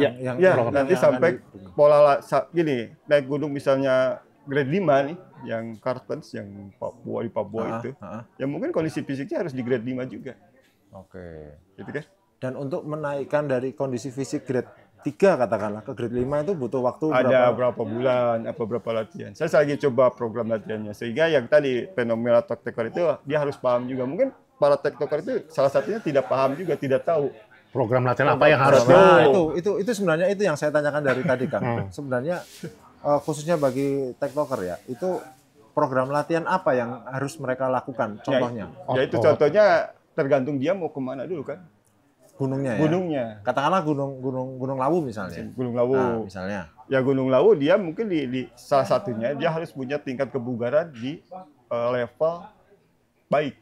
nanti sampai pola gini, naik gunung misalnya grade 5 nih, yang Kartens, yang di Papua itu. Ya mungkin kondisi fisiknya harus di grade 5 juga. Oke. Gitu kan? Dan untuk menaikkan dari kondisi fisik grade 3 katakanlah ke grade 5 itu butuh waktu berapa bulan, berapa latihan. Saya lagi coba program latihannya. Sehingga yang tadi fenomena tektoker itu dia harus paham juga. Mungkin para tektoker itu salah satunya tidak paham juga, tidak tahu program latihan apa yang harus itu sebenarnya itu yang saya tanyakan dari tadi Kang. Sebenarnya khususnya bagi tektoker ya, itu program latihan apa yang harus mereka lakukan contohnya? Ya itu contohnya tergantung dia mau kemana dulu kan. Gunungnya ya. Gunungnya. Katakanlah Gunung Lawu misalnya. Gunung Lawu. Nah, misalnya. Ya Gunung Lawu dia mungkin di salah satunya dia harus punya tingkat kebugaran di level baik.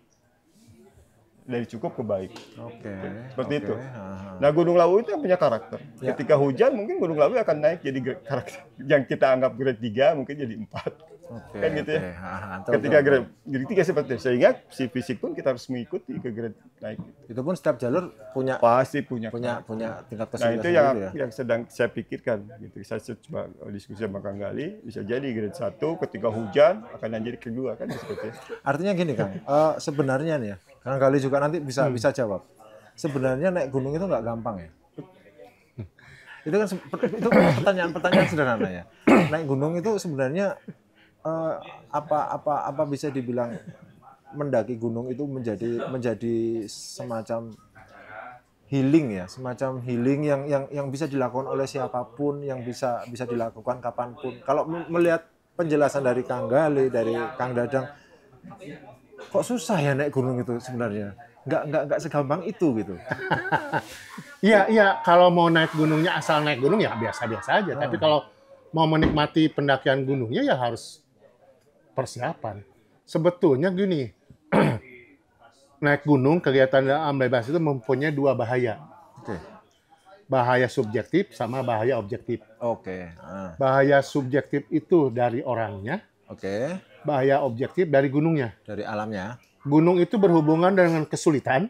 dari cukup ke baik. Oke. Seperti oke. itu. Aha. Nah, Gunung Lawu itu yang punya karakter. Ya. Ketika hujan mungkin Gunung Lawu akan naik jadi karakter yang kita anggap grade 3 mungkin jadi 4. Oke, Kan gitu ya. oke. Aha, betul, Ketika betul. grade 3 seperti itu. Sehingga si fisik pun kita harus mengikuti ke grade naik. Itu pun setiap jalur punya Pasti punya. tingkat Nah, kesulitan itu sendiri ya. yang sedang saya pikirkan gitu. Saya coba diskusi sama Kang Gali, bisa jadi grade 1 ketika hujan akan jadi kedua kan seperti itu. Artinya gini Kang, sebenarnya nih ya, Kang Gali juga nanti bisa jawab. Sebenarnya naik gunung itu nggak gampang ya. Itu kan itu pertanyaan sederhana ya. Naik gunung itu sebenarnya apa bisa dibilang mendaki gunung itu menjadi semacam healing ya, semacam healing yang bisa dilakukan oleh siapapun, yang bisa dilakukan kapanpun. Kalau melihat penjelasan dari Kang Gali, dari Kang Dadang, kok susah ya naik gunung itu sebenarnya? Nggak segampang itu gitu. Iya, kalau mau naik gunungnya asal naik gunung ya biasa-biasa aja. Tapi kalau mau menikmati pendakian gunungnya ya harus persiapan. Sebetulnya gini, naik gunung kegiatan alam bebas itu mempunyai dua bahaya. Oke. Bahaya subjektif sama bahaya objektif. Oke. Bahaya subjektif itu dari orangnya, Oke. bahaya objektif dari gunungnya. Dari alamnya. Gunung itu berhubungan dengan kesulitan,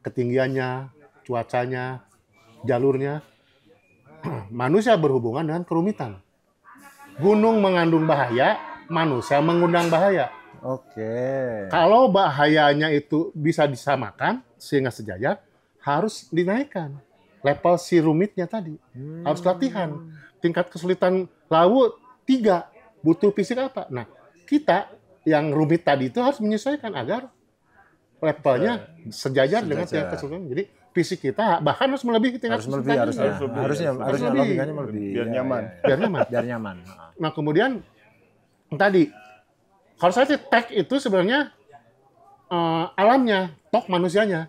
ketinggiannya, cuacanya, jalurnya. Manusia berhubungan dengan kerumitan. Gunung mengandung bahaya, manusia mengundang bahaya. Oke. Kalau bahayanya itu bisa disamakan sehingga sejajar, harus dinaikkan level si rumitnya tadi. Harus latihan. Tingkat kesulitan Lawu 3, butuh fisik apa? Nah, kita yang rumit tadi itu harus menyesuaikan agar levelnya sejajar dengan tingkat kesulitan. Jadi fisik kita bahkan harus melebihi tingkat Harus lebih kesulitan. harusnya lebih. logikanya lebih. Biar nyaman. Biar nyaman. Biar nyaman. Nah, kemudian tadi kalau saya sih tag itu sebenarnya alamnya, tok manusianya.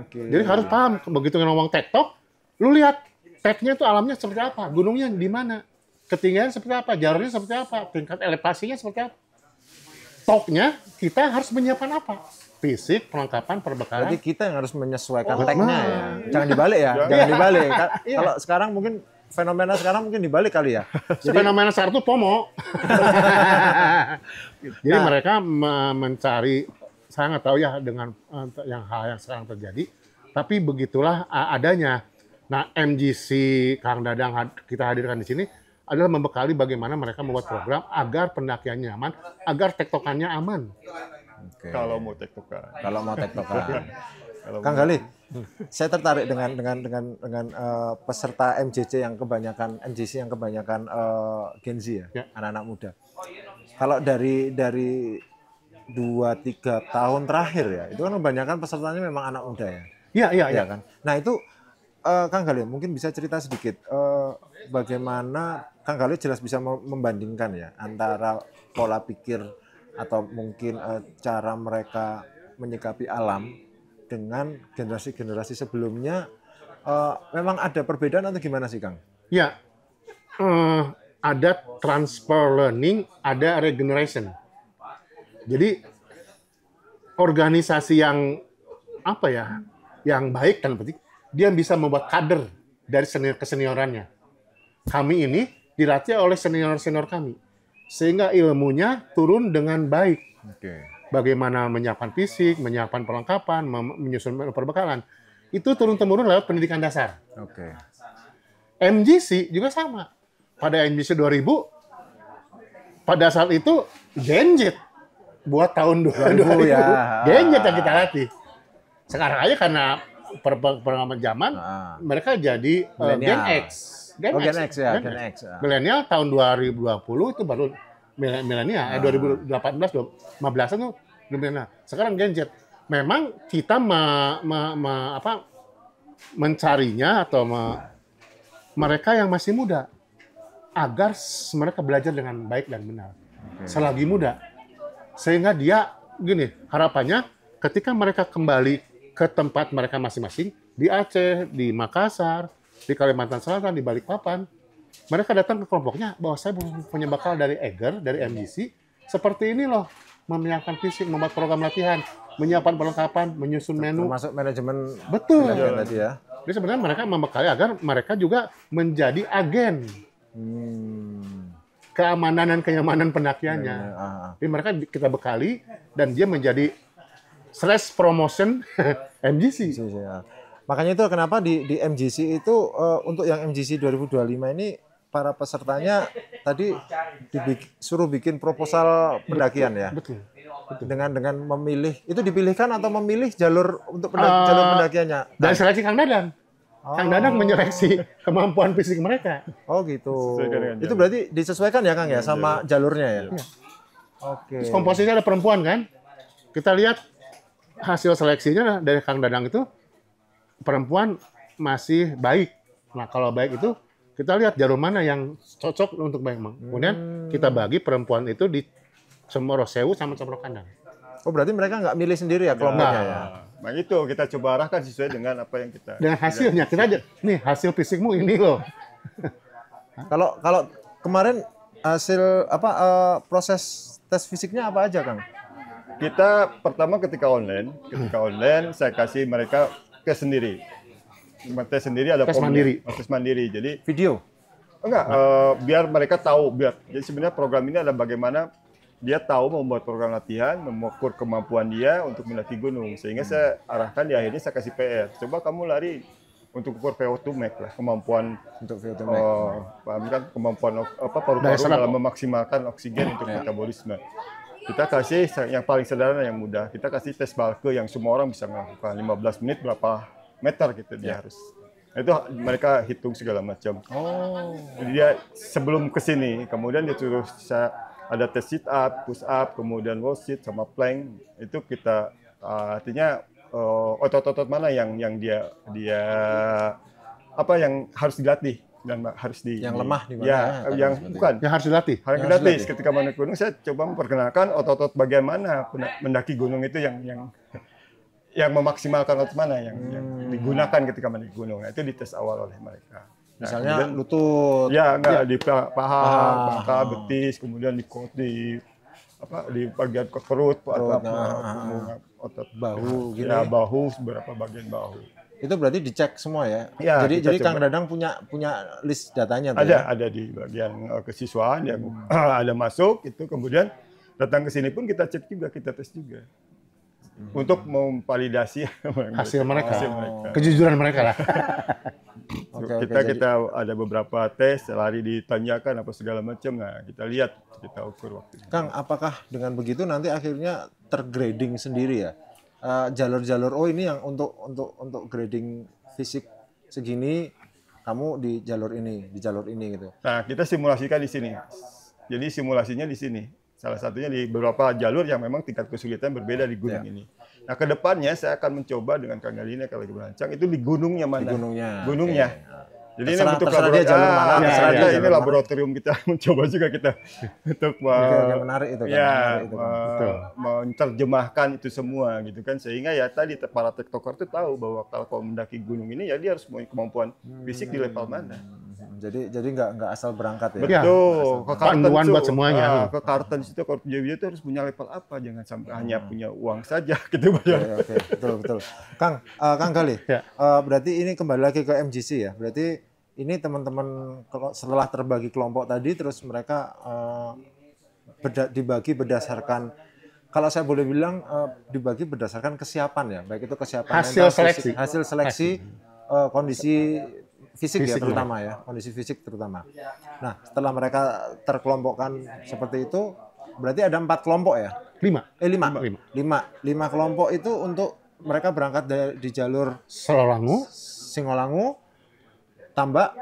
Oke. Jadi harus paham begitu ngomong tektok, lu lihat tagnya itu alamnya seperti apa, gunungnya di mana, ketinggian seperti apa, jalurnya seperti apa, tingkat elevasinya seperti apa. Toknya kita harus menyiapkan apa? Fisik, perlengkapan, perbekalan. Berarti kita yang harus menyesuaikan tagnya ya. Jangan dibalik ya. Jangan dibalik. Kalau sekarang mungkin fenomena sekarang mungkin dibalik kali ya. Fenomena sekarang itu FOMO. Jadi mereka mencari, saya nggak tahu ya dengan hal yang sekarang terjadi, tapi begitulah adanya. Nah, MGC Kang Dadang kita hadirkan di sini adalah membekali bagaimana mereka membuat program agar pendakiannya aman, agar tektokannya aman. Oke. Kalau mau tektokan. Kalau mau tektokan. Kalau Kang Gali, saya tertarik dengan peserta MJC yang kebanyakan Gen Z ya, anak-anak muda. Kalau dari 2-3 tahun terakhir ya, itu kan kebanyakan pesertanya memang anak muda ya. Iya. Kan? Nah itu Kang Gali mungkin bisa cerita sedikit bagaimana Kang Gali jelas bisa membandingkan ya antara pola pikir atau mungkin cara mereka menyikapi alam dengan generasi-generasi sebelumnya. Memang ada perbedaan atau gimana sih Kang? Ya, ada transfer learning, ada regeneration. Jadi organisasi yang yang baik kan berarti dia bisa membuat kader dari keseniorannya. Kami ini dilatih oleh senior-senior kami, sehingga ilmunya turun dengan baik. Oke. Bagaimana menyiapkan fisik, menyiapkan perlengkapan, menyusun perbekalan. Itu turun-temurun lewat pendidikan dasar. Oke. MGC juga sama. Pada MGC 2000, pada saat itu Genjet buat tahun 2000 ya. Genjet yang kita latih. Sekarang aja karena pengalaman zaman, mereka jadi Gen X. Gen X ya, Gen X. Milenial tahun 2020 itu baru milenial, 2018, 2015 itu milenial. Sekarang Gen Z. Memang kita mencarinya atau mereka yang masih muda agar mereka belajar dengan baik dan benar. Selagi muda. Sehingga dia gini, harapannya ketika mereka kembali ke tempat mereka masing-masing di Aceh, di Makassar, di Kalimantan Selatan, di Balikpapan, mereka datang ke kelompoknya bahwa saya punya bakal dari Eger, dari MGC, seperti ini loh, menyiapkan fisik, membuat program latihan. menyiapkan perlengkapan, menyusun menu. Termasuk manajemen Betul. pendakian tadi ya. Jadi sebenarnya mereka membekali agar mereka juga menjadi agen keamanan dan kenyamanan pendakiannya. Jadi mereka kita bekali dan dia menjadi slash promotion MGC. Ya. Makanya itu kenapa di MGC itu untuk yang MGC 2025 ini para pesertanya tadi suruh bikin proposal pendakian ya. Betul. Dengan memilih itu dipilihkan atau memilih jalur untuk jalur pendakiannya. Dari seleksi Kang Dadang. Kang Dadang menyeleksi kemampuan fisik mereka. Oh gitu. Itu berarti disesuaikan ya Kang ya sama jalurnya ya. Oke. Terus komposisinya ada perempuan kan? Kita lihat hasil seleksinya dari Kang Dadang itu perempuan masih baik. Nah kalau baik itu kita lihat jalur mana yang cocok untuk baik. Kemudian kita bagi perempuan itu di Cemoro Sewu sama Cemoro Kandang. Oh berarti mereka nggak milih sendiri ya kelompoknya ya? Nah itu kita coba arahkan sesuai dengan apa yang kita. Dengan hasilnya kita aja. Nih hasil fisikmu ini loh. Kalau kemarin hasil proses tes fisiknya apa aja Kang? Kita pertama ketika online saya kasih mereka tes sendiri. Tes sendiri ada tes mandiri. Tes mandiri. Jadi video. Enggak, biar mereka tahu jadi sebenarnya program ini adalah bagaimana dia tahu membuat program latihan, mengukur kemampuan dia untuk mendaki gunung. Sehingga saya arahkan di akhirnya saya kasih PR. Coba kamu lari untuk ukur VO2 max lah, kemampuan untuk VO2 max. Kan kemampuan paru-paru dalam memaksimalkan oksigen untuk metabolisme. Kita kasih yang paling sederhana yang mudah. Kita kasih tes bulk yang semua orang bisa melakukan 15 menit berapa meter gitu dia harus. Itu mereka hitung segala macam. Jadi dia sebelum ke sini, kemudian dia suruh ada tes sit up, push up, kemudian wall sit sama plank. Itu kita artinya otot-otot mana yang dia apa yang harus dilatih dan harus yang lemah di mana ya, yang bukan yang harus dilatih. Harus dilatih. Ketika mendaki gunung saya coba memperkenalkan otot-otot bagian mana mendaki gunung itu yang memaksimalkan otot mana yang digunakan ketika mendaki gunung. Nah, itu dites awal oleh mereka. Misalnya lutut. Ya, enggak di paha, pangka, betis, kemudian di bagian perut, otot bahu gitu. Ya, bahu beberapa bagian bahu. Itu berarti dicek semua ya. Ya jadi Kang Dadang punya list datanya tuh. Ada di bagian kesiswaan yang ada masuk itu, kemudian datang ke sini pun kita cek juga, kita tes juga. Untuk memvalidasi hasil mereka. Kejujuran mereka lah. Kita ada beberapa tes, lari ditanyakan apa segala macam. Nah, kita lihat, kita ukur waktu. Kang, apakah dengan begitu nanti akhirnya tergrading sendiri ya? Jalur-jalur ini yang untuk grading fisik segini, kamu di jalur ini gitu. Nah, kita simulasikan di sini. Jadi simulasinya di sini. Salah satunya di beberapa jalur yang memang tingkat kesulitan berbeda di gunung ini. Nah, ke depannya saya akan mencoba dengan Kang Galina kalau lagi berancang itu di gunungnya mana? Di gunungnya. Okay. Jadi ini bentuk laboratorium. Ini laboratorium kita mencoba juga kita untuk menarik itu kan. Ya, menerjemahkan itu semua gitu kan, sehingga ya tadi para tiktoker itu tahu bahwa kalau mendaki gunung ini ya dia harus punya kemampuan fisik di level mana. Jadi nggak asal berangkat ya. Betul. Ke panduan buat semuanya. Ke Kartens itu kalau Jawa itu harus punya level apa, jangan sampai hanya punya uang saja gitu. Oke, betul. Kang Gali. Berarti ini kembali lagi ke MGC ya. Berarti ini teman-teman setelah terbagi kelompok tadi terus mereka dibagi berdasarkan, kalau saya boleh bilang dibagi berdasarkan kesiapan ya, baik itu kesiapan hasil seleksi kondisi fisik ya terutama ya, kondisi fisik terutama. Nah, setelah mereka terkelompokkan seperti itu, berarti ada 4 kelompok ya? 5. 5 kelompok itu untuk mereka berangkat di jalur Singolangu, Tambak,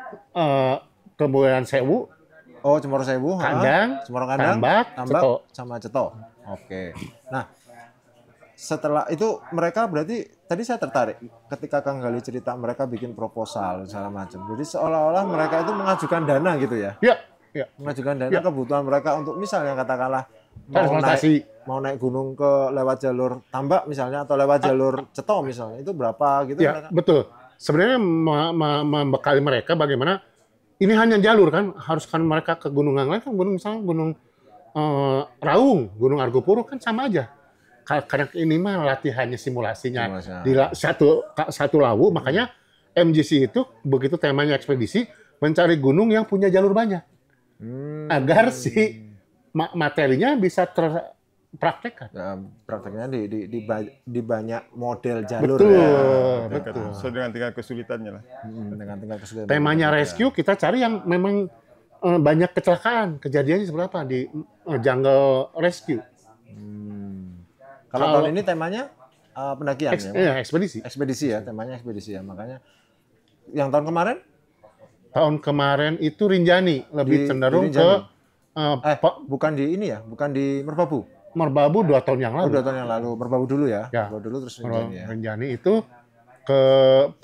kemudian Sewu, Cemoro Sewu, Kandang, Tambak, Ceto. sama Ceto. Oke. Nah, setelah itu mereka berarti tadi saya tertarik ketika Kang Gali cerita mereka bikin proposal segala macam. Jadi seolah-olah mereka itu mengajukan dana gitu ya? Iya. Mengajukan dana kebutuhan mereka untuk misalnya katakanlah mau naik gunung lewat jalur Tambak misalnya atau lewat jalur Ceto misalnya, itu berapa gitu? Iya, betul. Sebenarnya membekali mereka bagaimana ini hanya jalur kan, harus kan mereka ke gunung yang lain kan, gunung misalnya Gunung Raung, Gunung Argopuro kan sama aja. karena ini mah latihannya simulasinya Simulasinya. di satu lawu, makanya MGC itu begitu temanya ekspedisi mencari gunung yang punya jalur banyak agar si materinya bisa terpraktekkan. Ya, prakteknya di banyak model jalur Betul, ya. betul. Sesuai dengan tingkat kesulitannya lah. Dengan tingkat kesulitan. Temanya rescue, kita cari yang memang banyak kecelakaan. Kejadiannya seperti apa di jungle rescue. Kalau tahun ini temanya pendakian ya. Iya, ekspedisi. Ekspedisi ya, temanya ekspedisi ya. Makanya yang tahun kemarin Tahun kemarin itu Rinjani, lebih Di cenderung ke Rinjani. Bukan di ini ya, bukan di Merbabu. Merbabu 2 tahun yang Oh, lalu. 2 tahun yang lalu. Merbabu dulu ya. Ya. Merbabu dulu terus Rinjani ya. Rinjani itu ke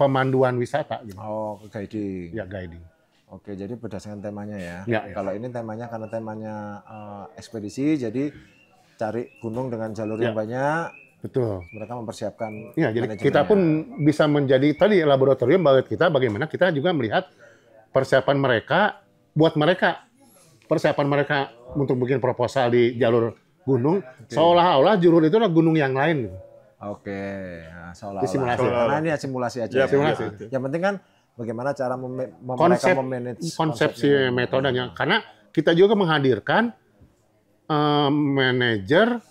pemanduan wisata gitu. Oh, ke guiding. Ya, guiding. Oke, jadi berdasarkan temanya ya. Ya, ya. Kalau ini temanya karena temanya ekspedisi, jadi cari gunung dengan jalur yang banyak. Betul. Mereka mempersiapkan. Ya, jadi manajemennya. kita pun bisa menjadi tadi laboratorium bagi kita bagaimana kita juga melihat persiapan mereka buat mereka. Persiapan mereka untuk bikin proposal di jalur gunung, seolah-olah jalur itu adalah gunung yang lain gitu. Oke, nah, Di simulasi. seolah-olah. Karena ini ya simulasi aja. Ya, ya. simulasi. Yang penting kan bagaimana cara Konsep, mereka memanage konsepsi konsepnya. metodenya. Karena kita juga menghadirkan manajer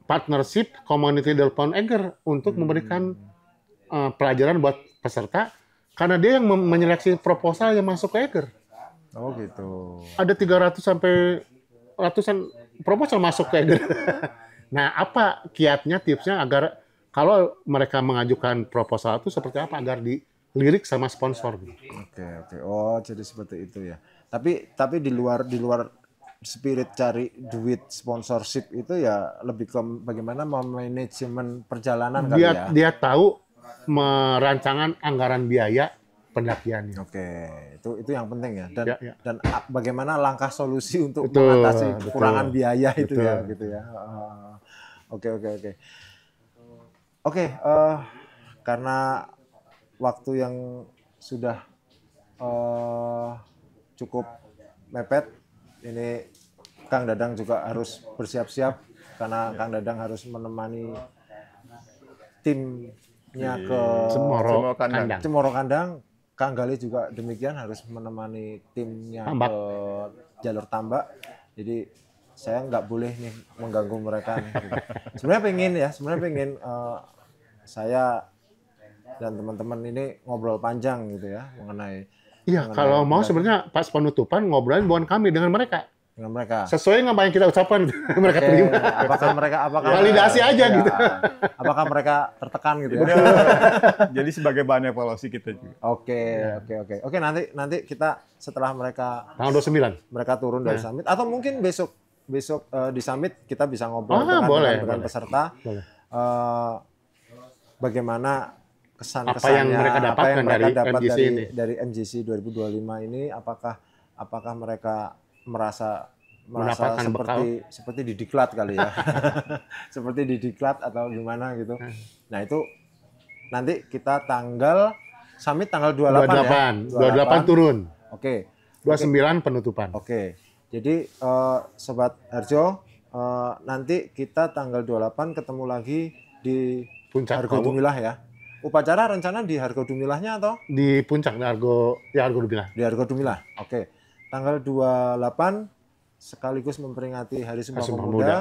partnership community development Eger untuk memberikan pelajaran buat peserta karena dia yang menyeleksi proposal yang masuk ke Eger. Oh gitu. Ada 300 sampai ratusan proposal masuk ke Eger. Nah, apa kiatnya, tipsnya agar kalau mereka mengajukan proposal itu seperti apa agar dilirik sama sponsor gitu. Oke. Oh, jadi seperti itu ya. Tapi di luar spirit cari duit sponsorship itu ya lebih ke bagaimana memanajemen perjalanan kali ya. Dia tahu merancangan anggaran biaya pendakiannya. Oke, itu yang penting ya. Ya. Dan bagaimana langkah solusi untuk Betul, mengatasi betul. kekurangan biaya itu ya, Betul. gitu ya. Oke. Oke, karena waktu yang sudah cukup mepet, ini Kang Dadang juga harus bersiap-siap karena Kang Dadang harus menemani timnya ke Cemoro Kandang. Kandang. Cemoro Kandang. Kang Gali juga demikian harus menemani timnya Tambak. ke jalur Tambak. Jadi saya nggak boleh nih mengganggu mereka nih. Gitu. Sebenarnya pengen saya dan teman-teman ini ngobrol panjang gitu ya mengenai Iya, mengenai kalau mau pendaki sebenarnya pas penutupan ngobrolin bukan kami dengan mereka. dengan mereka. Sesuai dengan apa yang kita ucapkan mereka Oke, terima. apakah Validasi aja ya, gitu. Apakah mereka tertekan gitu ya? Jadi sebagai bahan evaluasi kita juga. Oke, nanti kita setelah mereka Tanggal 29. turun dari summit atau mungkin besok di summit kita bisa ngobrol boleh. dengan peserta Boleh. Bagaimana kesan-kesannya Apa yang mereka dapatkan dari dapat MGC ini. dari MGC 2025 ini apakah mereka merasa Mendapatkan seperti didiklat kali ya. Seperti didiklat atau gimana gitu. Nah, itu nanti kita summit tanggal 28 ya. 28 turun. Oke. 29 penutupan. Oke. Jadi Sobat Harjo, nanti kita tanggal 28 ketemu lagi di Puncak Hargo Dumilah ya. Upacara rencana di Hargo Dumilahnya atau? Di puncak Argo Dumilah. Di Hargo Dumilah. Oke. Tanggal 28 sekaligus memperingati Hari Sumpah Sumpah Pemuda.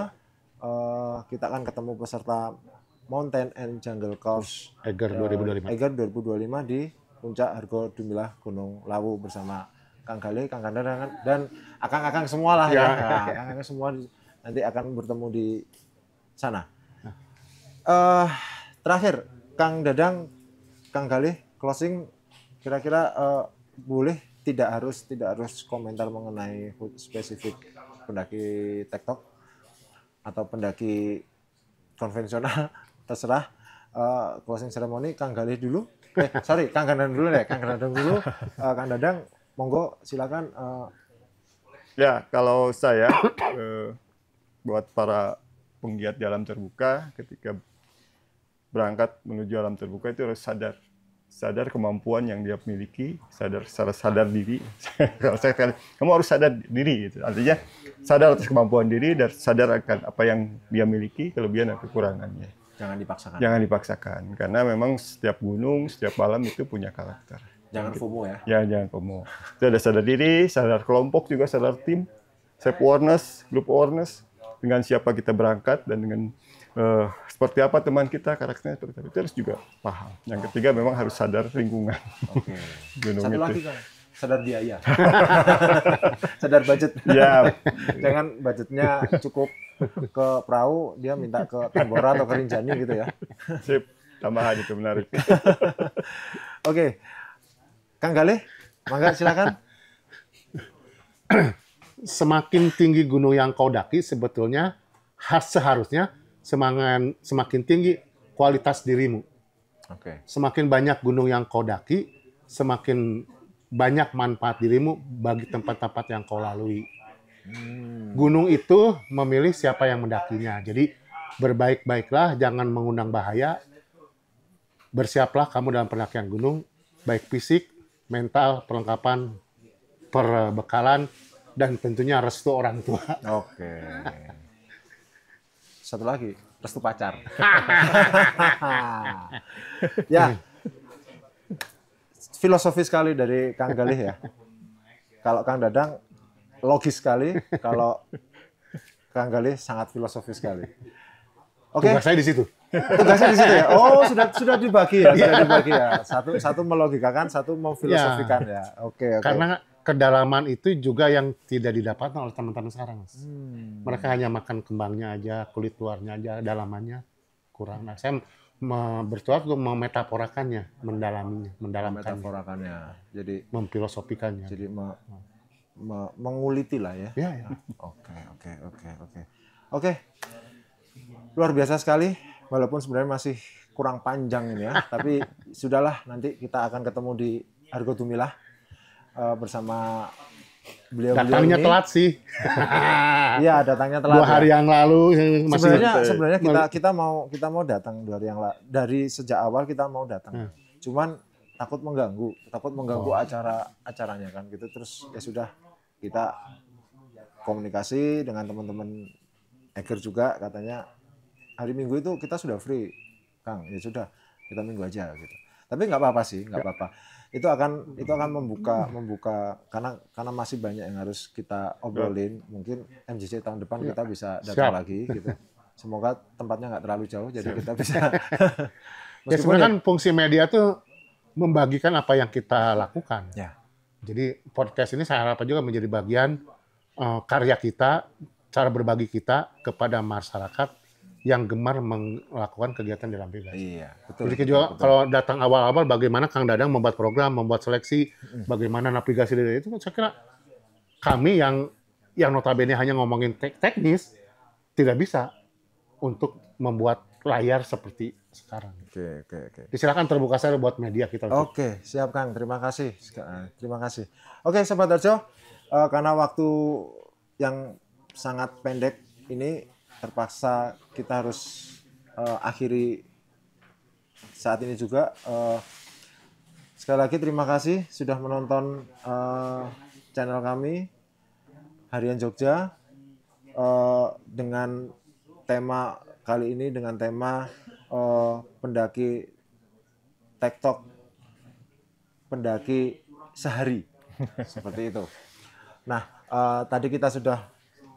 Kita akan ketemu peserta Mountain and Jungle Course Eger 2025. Eger 2025 di Puncak Hargo Dumilah Gunung Lawu bersama Kang Gale, Kang Kandang dan akang-akang semua lah ya. Nah, akang-akang semua nanti akan bertemu di sana. Terakhir, Kang Dadang, Kang Gale, closing kira-kira boleh tidak harus komentar mengenai spesifik pendaki TikTok atau pendaki konvensional, terserah. Closing ceremony Kang Gale dulu. Kang Dadang dulu deh. Kang Dadang dulu. Kang Dadang, monggo silakan. Ya, kalau saya buat para penggiat alam terbuka ketika berangkat menuju alam terbuka itu harus sadar sadar kemampuan yang dia miliki, sadar diri. Kalau saya katakan, kamu harus sadar diri, gitu. Artinya sadar atas kemampuan diri dan sadar akan apa yang dia miliki, kelebihan dan kekurangannya. Jangan dipaksakan. Jangan dipaksakan, karena memang setiap gunung, setiap alam itu punya karakter. Jangan FOMO ya. Ya, jangan FOMO. Itu ada sadar diri, sadar kelompok juga, sadar tim, self awareness, group awareness, dengan siapa kita berangkat dan dengan seperti apa teman kita, karakternya seperti apa. Itu harus juga paham. Yang ketiga memang harus sadar lingkungan. Oke. Gunung Satu itu. lagi kan, sadar biaya. Sadar budget. Ya, Jangan budgetnya cukup ke perahu, dia minta ke Tambora atau ke Rinjani gitu ya. sip. Tambahan itu menarik. Oke. Kang Galih, mangga silakan. Semakin tinggi gunung yang kau daki, sebetulnya seharusnya semakin tinggi kualitas dirimu. Oke. Semakin banyak gunung yang kau daki, semakin banyak manfaat dirimu bagi tempat-tempat yang kau lalui. Gunung itu memilih siapa yang mendakinya. Jadi berbaik-baiklah, jangan mengundang bahaya. Bersiaplah kamu dalam pendakian gunung, baik fisik, mental, perlengkapan, perbekalan, dan tentunya restu orang tua. Oke. Satu lagi, restu pacar. Ya. Filosofi sekali dari Kang Galih ya. Kalau Kang Dadang logis sekali, kalau Kang Galih sangat filosofis sekali. Oke. Tugas saya di situ. Tugasnya di situ ya. Oh, sudah dibagi ya, sudah dibagi ya. Satu melogikakan, satu memfilosofikan ya. Oke. Karena kedalaman itu juga yang tidak didapatkan oleh teman-teman sekarang, Mas. Mereka hanya makan kembangnya aja, kulit luarnya aja, dalamannya kurang. Nah, saya bertujuan untuk memetaforakannya, mendalamkannya, Metafораkannya. Jadi memfilosofikannya. jadi menguliti lah ya. Ya, ya. Oke. Luar biasa sekali, walaupun sebenarnya masih kurang panjang ini ya, tapi sudahlah, nanti kita akan ketemu di Argo Dumilah bersama beliau-beliau Datangnya ini. telat sih. Iya, datangnya telat. 2 hari yang lalu masih Sebenarnya kita mau datang 2 hari yang lalu. Dari sejak awal kita mau datang. Cuman takut mengganggu acaranya kan gitu. Terus ya sudah, kita komunikasi dengan teman-teman Eger juga, katanya hari Minggu itu kita sudah free, Kang. Ya sudah, kita Minggu aja gitu. Tapi nggak apa-apa sih, nggak apa-apa. Itu akan membuka karena masih banyak yang harus kita obrolin. Mungkin MJC tahun depan kita bisa datang lagi gitu. Semoga tempatnya nggak terlalu jauh, jadi kita bisa. Ya sebenarnya kan fungsi media tuh membagikan apa yang kita lakukan. Ya. Jadi podcast ini saya harapkan juga menjadi bagian karya kita, cara berbagi kita kepada masyarakat yang gemar melakukan kegiatan di Lampung. Iya, betul. Jadi juga betul. Kalau datang awal-awal bagaimana Kang Dadang membuat program, membuat seleksi, bagaimana navigasi dari itu, saya kira kami yang notabene hanya ngomongin teknis tidak bisa untuk membuat layar seperti sekarang. Oke. Silakan terbuka saya buat media kita. Oke, siap Kang. Terima kasih. Oke, Sobat Harjo, karena waktu yang sangat pendek ini terpaksa kita harus akhiri saat ini juga. Sekali lagi terima kasih sudah menonton channel kami Harian Jogja dengan tema kali ini, dengan tema pendaki TikTok, pendaki sehari seperti itu. Nah, tadi kita sudah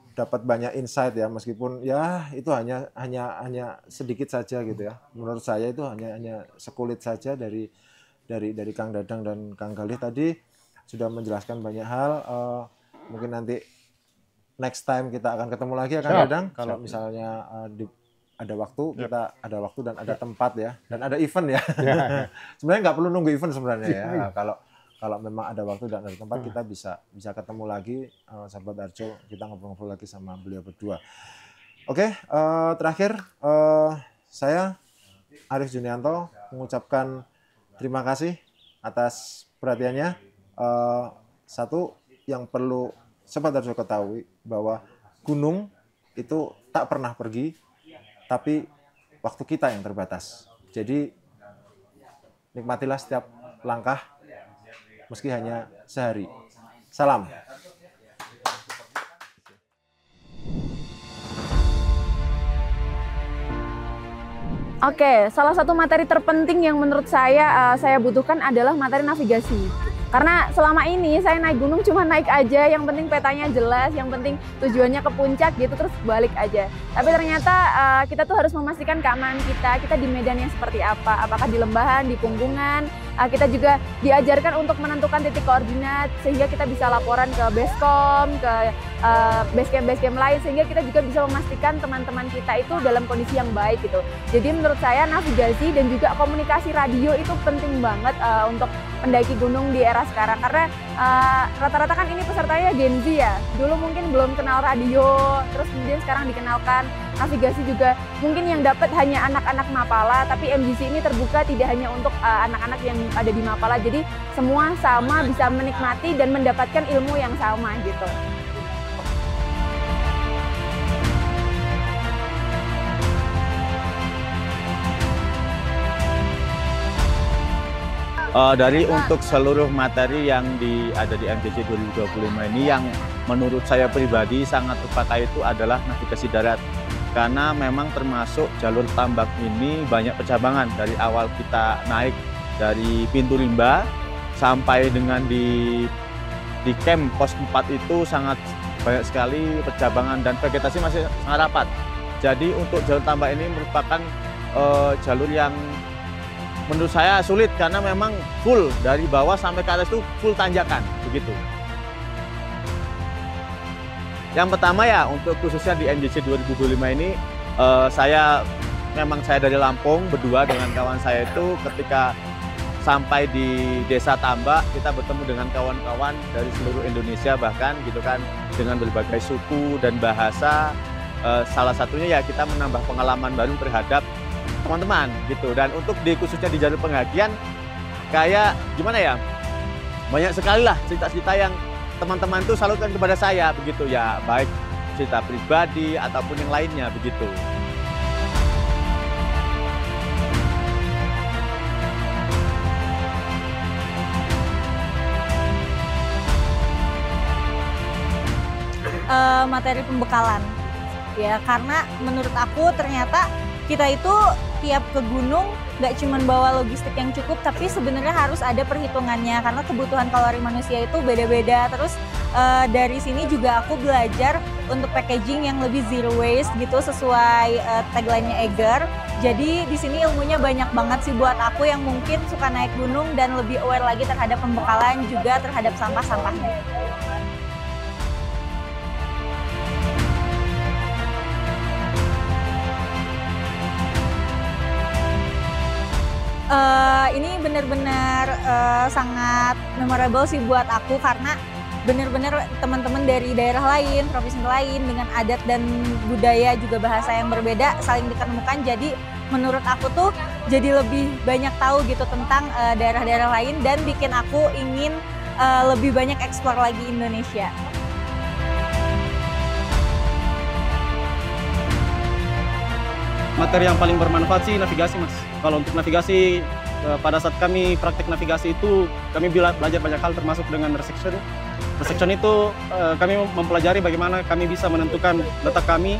dapat banyak insight ya, meskipun ya itu hanya sedikit saja gitu ya. Menurut saya itu hanya sekulit saja dari Kang Dadang dan Kang Galih tadi sudah menjelaskan banyak hal. Mungkin nanti next time kita akan ketemu lagi ya Kang Dadang. Kalau misalnya ada waktu, kita ada waktu dan ada tempat ya, dan ada event ya. Sebenarnya nggak perlu nunggu event sebenarnya ya. Kalau memang ada waktu dan ada tempat, kita bisa ketemu lagi, Sahabat Harjo, kita ngobrol-ngobrol lagi sama beliau berdua. Oke, terakhir saya Arif Junianto mengucapkan terima kasih atas perhatiannya. Satu yang perlu Sobat Harjo ketahui, bahwa gunung itu tak pernah pergi, tapi waktu kita yang terbatas. Jadi nikmatilah setiap langkah meski hanya sehari. Salam. Oke, salah satu materi terpenting yang menurut saya butuhkan adalah materi navigasi. Karena selama ini saya naik gunung cuma naik aja, yang penting petanya jelas, yang penting tujuannya ke puncak gitu, terus balik aja. Tapi ternyata kita tuh harus memastikan keamanan kita di medan yang seperti apa, apakah di lembahan, di punggungan. Kita juga diajarkan untuk menentukan titik koordinat sehingga kita bisa laporan ke Basecamp, ke basecamp lain, sehingga kita juga bisa memastikan teman-teman kita itu dalam kondisi yang baik gitu. Jadi menurut saya navigasi dan juga komunikasi radio itu penting banget untuk pendaki gunung di era sekarang, karena rata-rata kan ini pesertanya Gen Z ya. Dulu mungkin belum kenal radio, terus kemudian sekarang dikenalkan. Navigasi juga mungkin yang dapat hanya anak-anak Mapala, tapi MGC ini terbuka tidak hanya untuk anak-anak yang ada di Mapala, jadi semua sama bisa menikmati dan mendapatkan ilmu yang sama gitu. Dari untuk seluruh materi yang ada di MGC 2025 ini, yang menurut saya pribadi sangat terpakai itu adalah navigasi darat. Karena memang termasuk jalur tambak ini banyak percabangan, dari awal kita naik dari pintu rimba sampai dengan di camp pos 4 itu sangat banyak sekali percabangan dan vegetasi masih sangat rapat. Jadi untuk jalur tambak ini merupakan jalur yang menurut saya sulit, karena memang full dari bawah sampai ke atas itu full tanjakan begitu. Yang pertama ya, untuk khususnya di MGC 2025 ini, saya dari Lampung berdua dengan kawan saya itu ketika sampai di Desa Tambak, kita bertemu dengan kawan-kawan dari seluruh Indonesia bahkan gitu kan, dengan berbagai suku dan bahasa. Salah satunya ya kita menambah pengalaman baru terhadap teman-teman gitu. Dan untuk khususnya di jalur pendakian, kayak gimana ya, banyak sekali lah cerita-cerita yang teman-teman tuh salurkan kepada saya begitu ya, baik cerita pribadi ataupun yang lainnya begitu. Materi pembekalan ya, karena menurut aku ternyata kita itu tiap ke gunung nggak cuma bawa logistik yang cukup, tapi sebenarnya harus ada perhitungannya karena kebutuhan kalori manusia itu beda-beda. Terus dari sini juga aku belajar untuk packaging yang lebih zero waste gitu, sesuai tagline-nya Eger. Jadi di sini ilmunya banyak banget sih buat aku yang mungkin suka naik gunung dan lebih aware lagi terhadap pembekalan, juga terhadap sampah-sampahnya. Ini benar-benar sangat memorable sih buat aku, karena benar-benar teman-teman dari daerah lain, provinsi lain dengan adat dan budaya juga bahasa yang berbeda saling diketemukan. Jadi menurut aku tuh jadi lebih banyak tahu gitu tentang daerah-daerah lain, dan bikin aku ingin lebih banyak eksplor lagi Indonesia. Materi yang paling bermanfaat sih navigasi, Mas. Kalau untuk navigasi, pada saat kami praktek navigasi itu kami belajar banyak hal, termasuk dengan resection. Resection itu kami mempelajari bagaimana kami bisa menentukan letak kami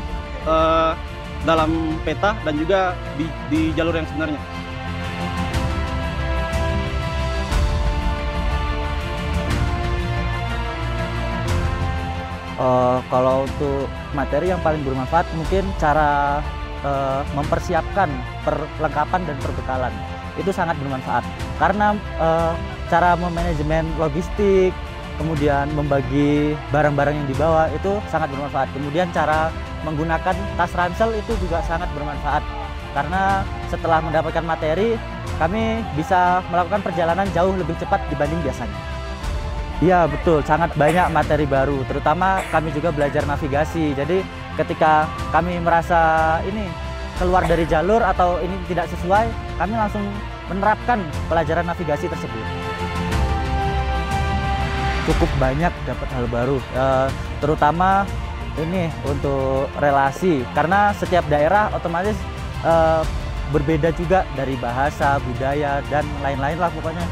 dalam peta dan juga di jalur yang sebenarnya. Kalau untuk materi yang paling bermanfaat mungkin cara mempersiapkan perlengkapan dan perbekalan itu sangat bermanfaat, karena cara memanajemen logistik, kemudian membagi barang-barang yang dibawa itu sangat bermanfaat. Kemudian cara menggunakan tas ransel itu juga sangat bermanfaat, karena setelah mendapatkan materi kami bisa melakukan perjalanan jauh lebih cepat dibanding biasanya. Iya betul, sangat banyak materi baru, terutama kami juga belajar navigasi. Jadi ketika kami merasa ini keluar dari jalur atau ini tidak sesuai, kami langsung menerapkan pelajaran navigasi tersebut. Cukup banyak dapat hal baru, terutama ini untuk relasi, karena setiap daerah otomatis berbeda juga dari bahasa, budaya, dan lain-lain lah pokoknya.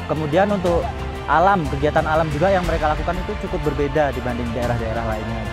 Kemudian untuk alam, kegiatan alam juga yang mereka lakukan itu cukup berbeda dibanding daerah-daerah lainnya.